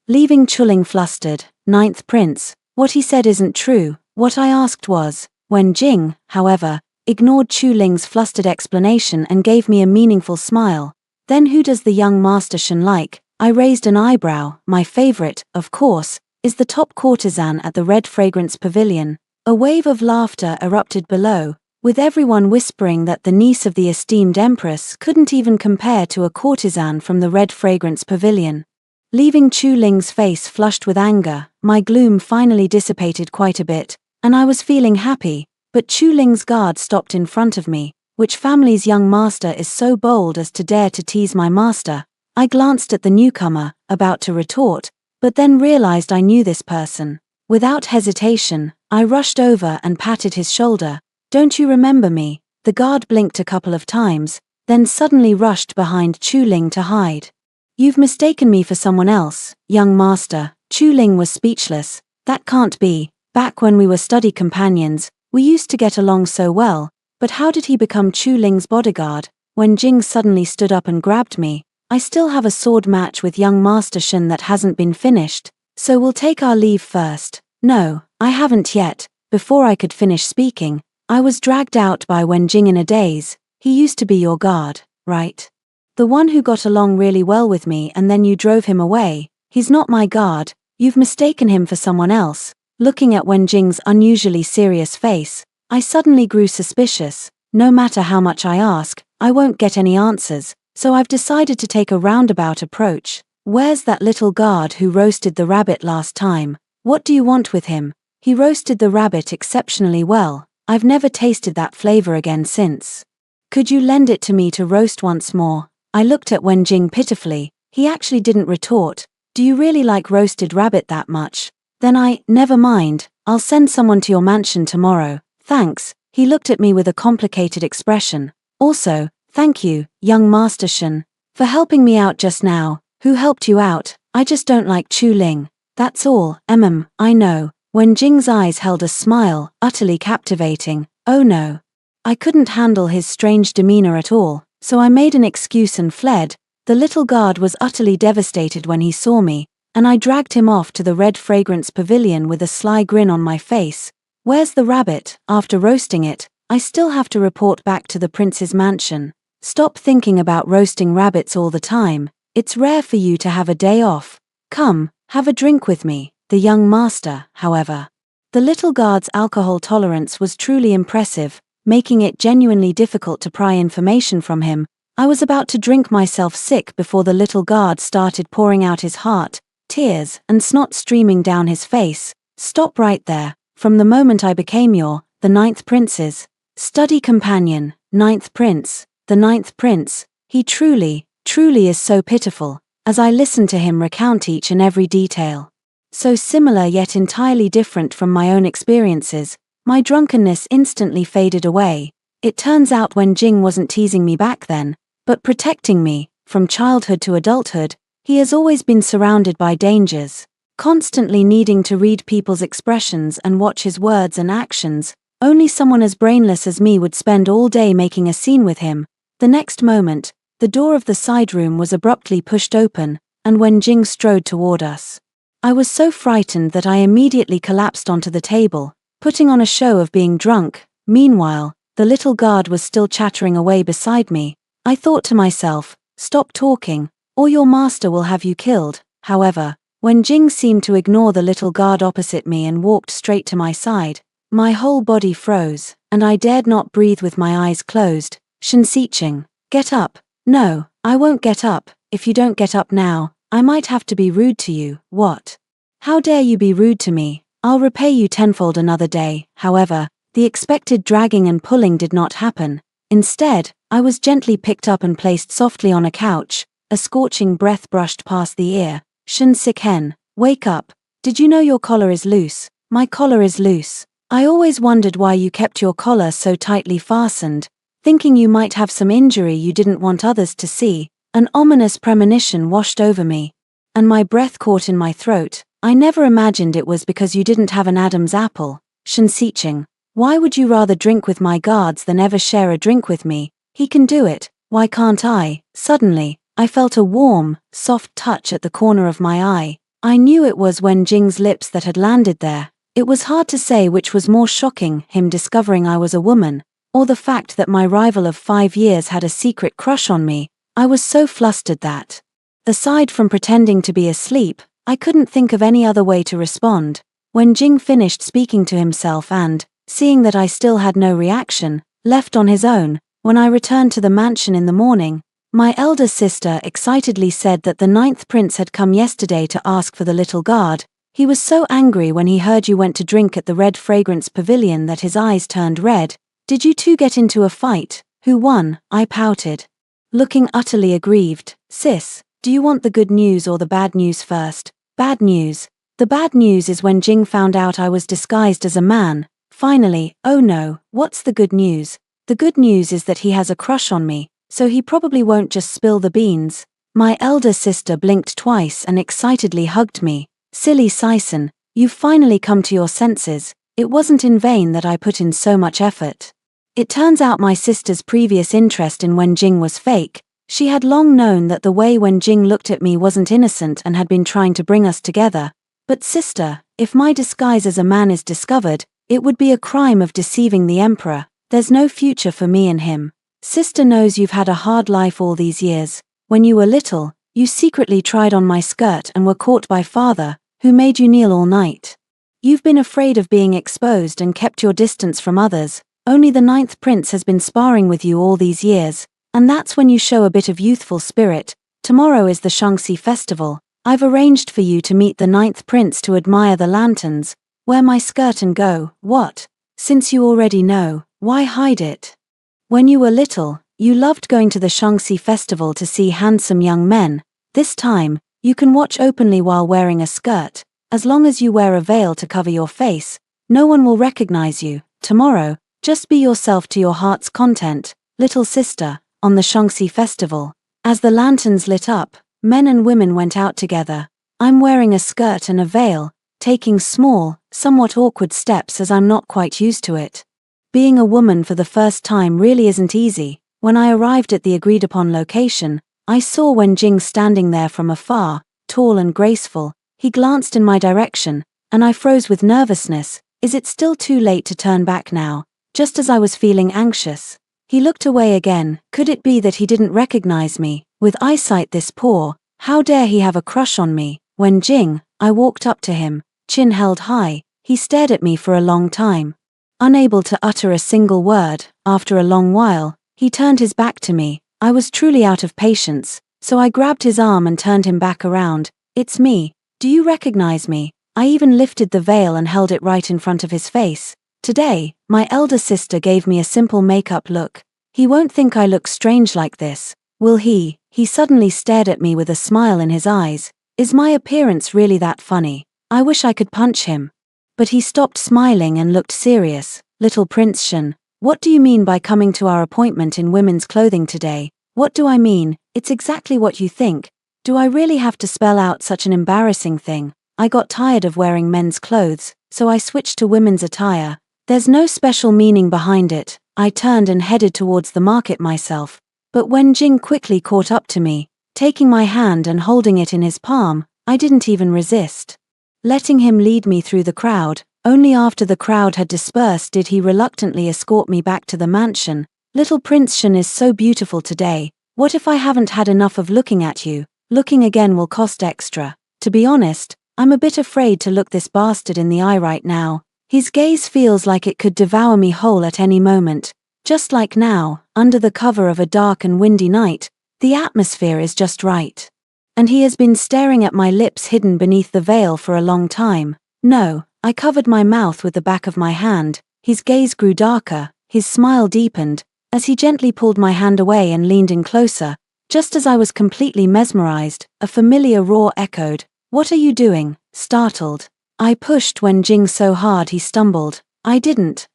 Leaving Chu Ling flustered. 9th prince, what he said isn't true. What I asked was, Wen Jing, however, ignored Chu Ling's flustered explanation and gave me a meaningful smile. Then who does the young Master Shen like? I raised an eyebrow. My favorite, of course, is the top courtesan at the Red Fragrance Pavilion. A wave of laughter erupted below, with everyone whispering that the niece of the esteemed empress couldn't even compare to a courtesan from the Red Fragrance Pavilion. Leaving Chu Ling's face flushed with anger, my gloom finally dissipated quite a bit, and I was feeling happy, but Chu Ling's guard stopped in front of me. Which family's young master is so bold as to dare to tease my master? I glanced at the newcomer, about to retort, but then realized I knew this person. Without hesitation, I rushed over and patted his shoulder. Don't you remember me? The guard blinked a couple of times, then suddenly rushed behind Chu Ling to hide. You've mistaken me for someone else, young master. Chu Ling was speechless. That can't be. Back when we were study companions, we used to get along so well, but how did he become Chu Ling's bodyguard? When Jing suddenly stood up and grabbed me, I still have a sword match with young Master Shen that hasn't been finished, so we'll take our leave first. No, I haven't yet. Before I could finish speaking, I was dragged out by Wen Jing in a daze. He used to be your guard, right? The one who got along really well with me and then you drove him away. He's not my guard. You've mistaken him for someone else. Looking at Wen Jing's unusually serious face, I suddenly grew suspicious. No matter how much I ask, I won't get any answers, so I've decided to take a roundabout approach. Where's that little guard who roasted the rabbit last time? What do you want with him? He roasted the rabbit exceptionally well. I've never tasted that flavor again since. Could you lend it to me to roast once more? I looked at Wen Jing pitifully. He actually didn't retort. Do you really like roasted rabbit that much? Then never mind, I'll send someone to your mansion tomorrow. Thanks. He looked at me with a complicated expression. Also, thank you, young Master Shen, for helping me out just now. Who helped you out? I just don't like Chu Ling. That's all. I know. When Jing's eyes held a smile, utterly captivating. Oh no. I couldn't handle his strange demeanor at all, so I made an excuse and fled. The little guard was utterly devastated when he saw me, and I dragged him off to the Red Fragrance Pavilion with a sly grin on my face. Where's the rabbit? After roasting it, I still have to report back to the prince's mansion. Stop thinking about roasting rabbits all the time. It's rare for you to have a day off. Come, have a drink with me. The young master, however. The little guard's alcohol tolerance was truly impressive, making it genuinely difficult to pry information from him. I was about to drink myself sick before the little guard started pouring out his heart, tears and snot streaming down his face. Stop right there. From the moment I became the 9th prince's study companion, 9th prince, the 9th prince, he truly is so pitiful, as I listened to him recount each and every detail. So similar yet entirely different from my own experiences, my drunkenness instantly faded away. It turns out Wen Jing wasn't teasing me back then, but protecting me. From childhood to adulthood, he has always been surrounded by dangers, constantly needing to read people's expressions and watch his words and actions. Only someone as brainless as me would spend all day making a scene with him. The next moment, the door of the side room was abruptly pushed open, and Wenjing strode toward us. I was so frightened that I immediately collapsed onto the table, putting on a show of being drunk. Meanwhile, the little guard was still chattering away beside me. I thought to myself, stop talking, or your master will have you killed. However, Wenjing seemed to ignore the little guard opposite me and walked straight to my side. My whole body froze, and I dared not breathe with my eyes closed. Shen Xiqing, get up. No, I won't get up. If you don't get up now, I might have to be rude to you. What? How dare you be rude to me? I'll repay you tenfold another day. However, the expected dragging and pulling did not happen. Instead, I was gently picked up and placed softly on a couch. A scorching breath brushed past the ear. Shen Xiqing, wake up. Did you know your collar is loose? My collar is loose. I always wondered why you kept your collar so tightly fastened, thinking you might have some injury you didn't want others to see. An ominous premonition washed over me, and my breath caught in my throat. I never imagined it was because you didn't have an Adam's apple. Shen Xiqing, why would you rather drink with my guards than ever share a drink with me? He can do it, why can't I? Suddenly, I felt a warm, soft touch at the corner of my eye. I knew it was Wenjing's lips that had landed there. It was hard to say which was more shocking, him discovering I was a woman, or the fact that my rival of 5 years had a secret crush on me. I was so flustered that, aside from pretending to be asleep, I couldn't think of any other way to respond. Wenjing finished speaking to himself and, seeing that I still had no reaction, left on his own. When I returned to the mansion in the morning, my elder sister excitedly said that the 9th prince had come yesterday to ask for the little guard. He was so angry when he heard you went to drink at the Red Fragrance Pavilion that his eyes turned red. Did you two get into a fight? Who won? I pouted, looking utterly aggrieved. Sis, do you want the good news or the bad news first? Bad news. The bad news is when Jing found out I was disguised as a man. Finally, oh no, what's the good news? The good news is that he has a crush on me, so he probably won't just spill the beans. My elder sister blinked twice and excitedly hugged me. Silly Sison, you've finally come to your senses. It wasn't in vain that I put in so much effort. It turns out my sister's previous interest in Wenjing was fake. She had long known that the way Wenjing looked at me wasn't innocent and had been trying to bring us together. But sister, if my disguise as a man is discovered, it would be a crime of deceiving the emperor. There's no future for me and him. Sister knows you've had a hard life all these years. When you were little, you secretly tried on my skirt and were caught by father, who made you kneel all night. You've been afraid of being exposed and kept your distance from others. Only the 9th prince has been sparring with you all these years, and that's when you show a bit of youthful spirit. Tomorrow is the Shaanxi festival. I've arranged for you to meet the 9th prince to admire the lanterns. Wear my skirt and go. What? Since you already know, why hide it? When you were little, you loved going to the Shaanxi festival to see handsome young men. This time, you can watch openly while wearing a skirt. As long as you wear a veil to cover your face, no one will recognize you. Tomorrow, just be yourself to your heart's content, little sister. On the Shaanxi festival, as the lanterns lit up, men and women went out together. I'm wearing a skirt and a veil, taking small, somewhat awkward steps as I'm not quite used to it. Being a woman for the first time really isn't easy. When I arrived at the agreed-upon location, I saw Wenjing standing there from afar, tall and graceful. He glanced in my direction, and I froze with nervousness. Is it still too late to turn back now? Just as I was feeling anxious, he looked away again. Could it be that he didn't recognize me? With eyesight this poor, how dare he have a crush on me? Wenjing, I walked up to him, chin held high. He stared at me for a long time, unable to utter a single word. After a long while, he turned his back to me. I was truly out of patience, so I grabbed his arm and turned him back around. It's me. Do you recognize me? I even lifted the veil and held it right in front of his face. Today, my elder sister gave me a simple makeup look. He won't think I look strange like this, will he? He suddenly stared at me with a smile in his eyes. Is my appearance really that funny? I wish I could punch him. But he stopped smiling and looked serious. Little Prince Shen, what do you mean by coming to our appointment in women's clothing today? What do I mean? It's exactly what you think. Do I really have to spell out such an embarrassing thing? I got tired of wearing men's clothes, so I switched to women's attire. There's no special meaning behind it. I turned and headed towards the market myself. But when Jing quickly caught up to me, taking my hand and holding it in his palm, I didn't even resist. Letting him lead me through the crowd, only after the crowd had dispersed did he reluctantly escort me back to the mansion. Little Prince Shen is so beautiful today. What if I haven't had enough of looking at you? Looking again will cost extra. To be honest, I'm a bit afraid to look this bastard in the eye right now. His gaze feels like it could devour me whole at any moment. Just like now, under the cover of a dark and windy night, the atmosphere is just right. And he has been staring at my lips hidden beneath the veil for a long time. No, I covered my mouth with the back of my hand. His gaze grew darker, his smile deepened, as he gently pulled my hand away and leaned in closer. Just as I was completely mesmerized, a familiar roar echoed. "What are you doing?" Startled. I pushed Wen Jing so hard he stumbled. I didn't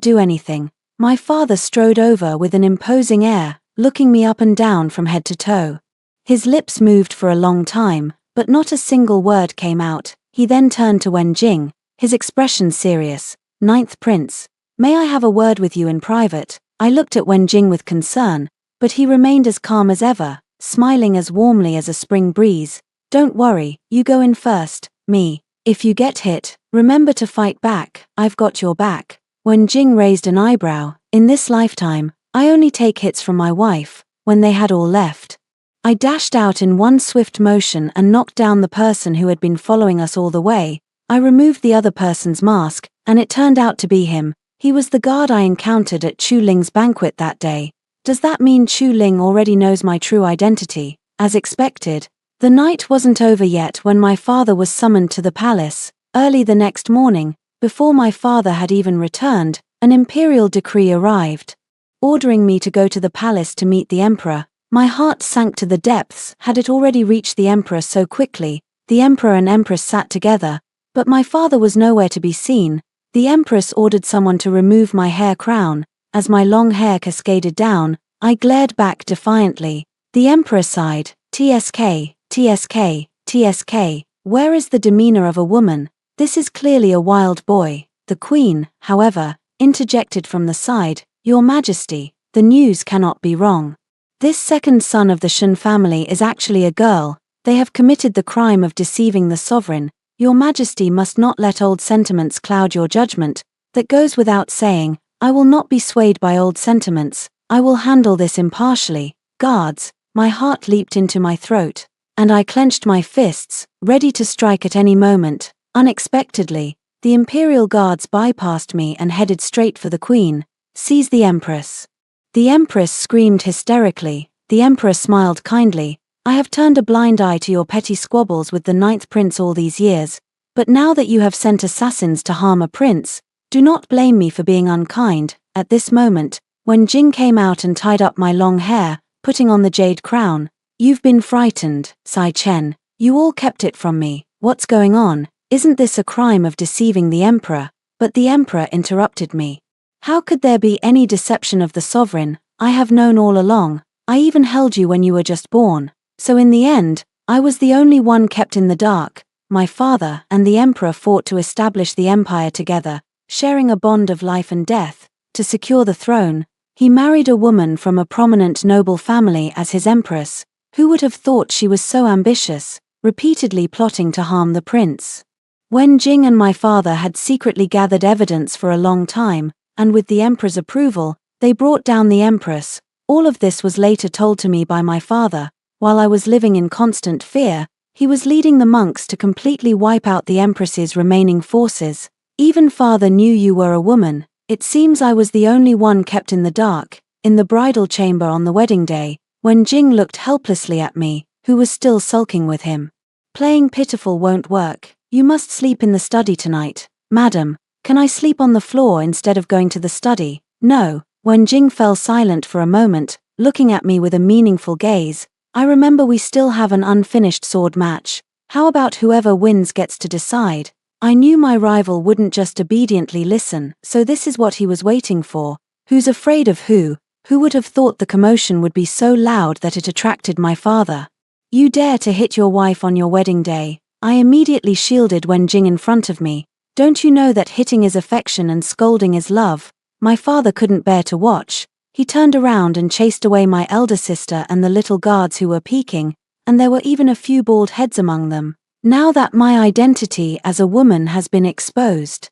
do anything. My father strode over with an imposing air, looking me up and down from head to toe. His lips moved for a long time, but not a single word came out. He then turned to Wen Jing, his expression serious. "Ninth Prince, may I have a word with you in private?" I looked at Wen Jing with concern, but he remained as calm as ever, smiling as warmly as a spring breeze. "Don't worry, you go in first, me. If you get hit, remember to fight back, I've got your back." Wen Jing raised an eyebrow. "In this lifetime, I only take hits from my wife," when they had all left. I dashed out in one swift motion and knocked down the person who had been following us all the way. I removed the other person's mask, and it turned out to be him. He was the guard I encountered at Chu Ling's banquet that day. Does that mean Chu Ling already knows my true identity? As expected, the night wasn't over yet when my father was summoned to the palace. Early the next morning, before my father had even returned, an imperial decree arrived, ordering me to go to the palace to meet the emperor. My heart sank to the depths. Had it already reached the emperor so quickly? The emperor and empress sat together, but my father was nowhere to be seen. The empress ordered someone to remove my hair crown. As my long hair cascaded down, I glared back defiantly. The emperor sighed. "TSK, TSK, TSK, where is the demeanor of a woman? This is clearly a wild boy." The queen, however, interjected from the side. "Your Majesty, the news cannot be wrong. This second son of the Shen family is actually a girl. They have committed the crime of deceiving the sovereign. Your Majesty must not let old sentiments cloud your judgment. That goes without saying. I will not be swayed by old sentiments. I will handle this impartially." Guards, my heart leaped into my throat, and I clenched my fists, ready to strike at any moment. Unexpectedly, the imperial guards bypassed me and headed straight for the queen. "Seize the empress." The empress screamed hysterically. The emperor smiled kindly. "I have turned a blind eye to your petty squabbles with the ninth prince all these years, but now that you have sent assassins to harm a prince, do not blame me for being unkind." At this moment, when Jing came out and tied up my long hair, putting on the jade crown. "You've been frightened, Sai Chen. You all kept it from me. What's going on? Isn't this a crime of deceiving the emperor?" But the emperor interrupted me. "How could there be any deception of the sovereign? I have known all along. I even held you when you were just born. So in the end, I was the only one kept in the dark." My father and the emperor fought to establish the empire together, sharing a bond of life and death. To secure the throne, he married a woman from a prominent noble family as his empress. Who would have thought she was so ambitious, repeatedly plotting to harm the prince? Wen Jing and my father had secretly gathered evidence for a long time, and with the emperor's approval, they brought down the empress. All of this was later told to me by my father. While I was living in constant fear, he was leading the monks to completely wipe out the empress's remaining forces. "Even father knew you were a woman. It seems I was the only one kept in the dark." In the bridal chamber on the wedding day, when Jing looked helplessly at me, who was still sulking with him. "Playing pitiful won't work. You must sleep in the study tonight." "Madam, can I sleep on the floor instead of going to the study?" "No." When Jing fell silent for a moment, looking at me with a meaningful gaze. "I remember we still have an unfinished sword match. How about whoever wins gets to decide?" I knew my rival wouldn't just obediently listen, so this is what he was waiting for. Who's afraid of who? Who would have thought the commotion would be so loud that it attracted my father? "You dare to hit your wife on your wedding day?" I immediately shielded Wen Jing in front of me. "Don't you know that hitting is affection and scolding is love?" My father couldn't bear to watch. He turned around and chased away my elder sister and the little guards who were peeking, and there were even a few bald heads among them. Now that my identity as a woman has been exposed,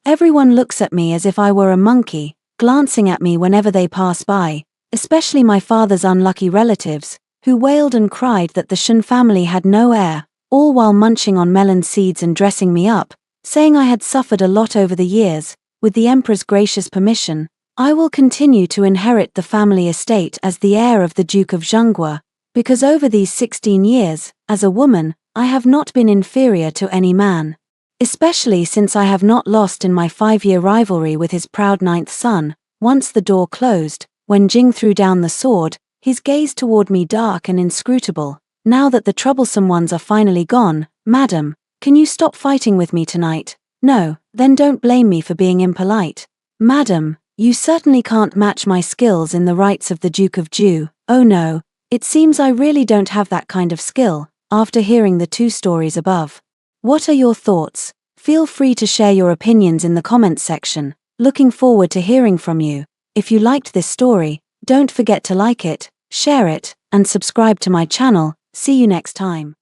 everyone looks at me as if I were a monkey, glancing at me whenever they pass by, especially my father's unlucky relatives, who wailed and cried that the Shun family had no heir, all while munching on melon seeds and dressing me up, saying I had suffered a lot over the years. With the emperor's gracious permission, I will continue to inherit the family estate as the heir of the Duke of Zhengguo, because over these 16 years, as a woman, I have not been inferior to any man. Especially since I have not lost in my 5-year rivalry with his proud 9th son. Once the door closed, when Jing threw down the sword, his gaze toward me dark and inscrutable. Now that the troublesome ones are finally gone, madam, can you stop fighting with me tonight? No, then don't blame me for being impolite. Madam, you certainly can't match my skills in the rights of the Duke of Zhu. Oh no, it seems I really don't have that kind of skill, after hearing the 2 stories above. What are your thoughts? Feel free to share your opinions in the comments section. Looking forward to hearing from you. If you liked this story, don't forget to like it, share it, and subscribe to my channel. See you next time.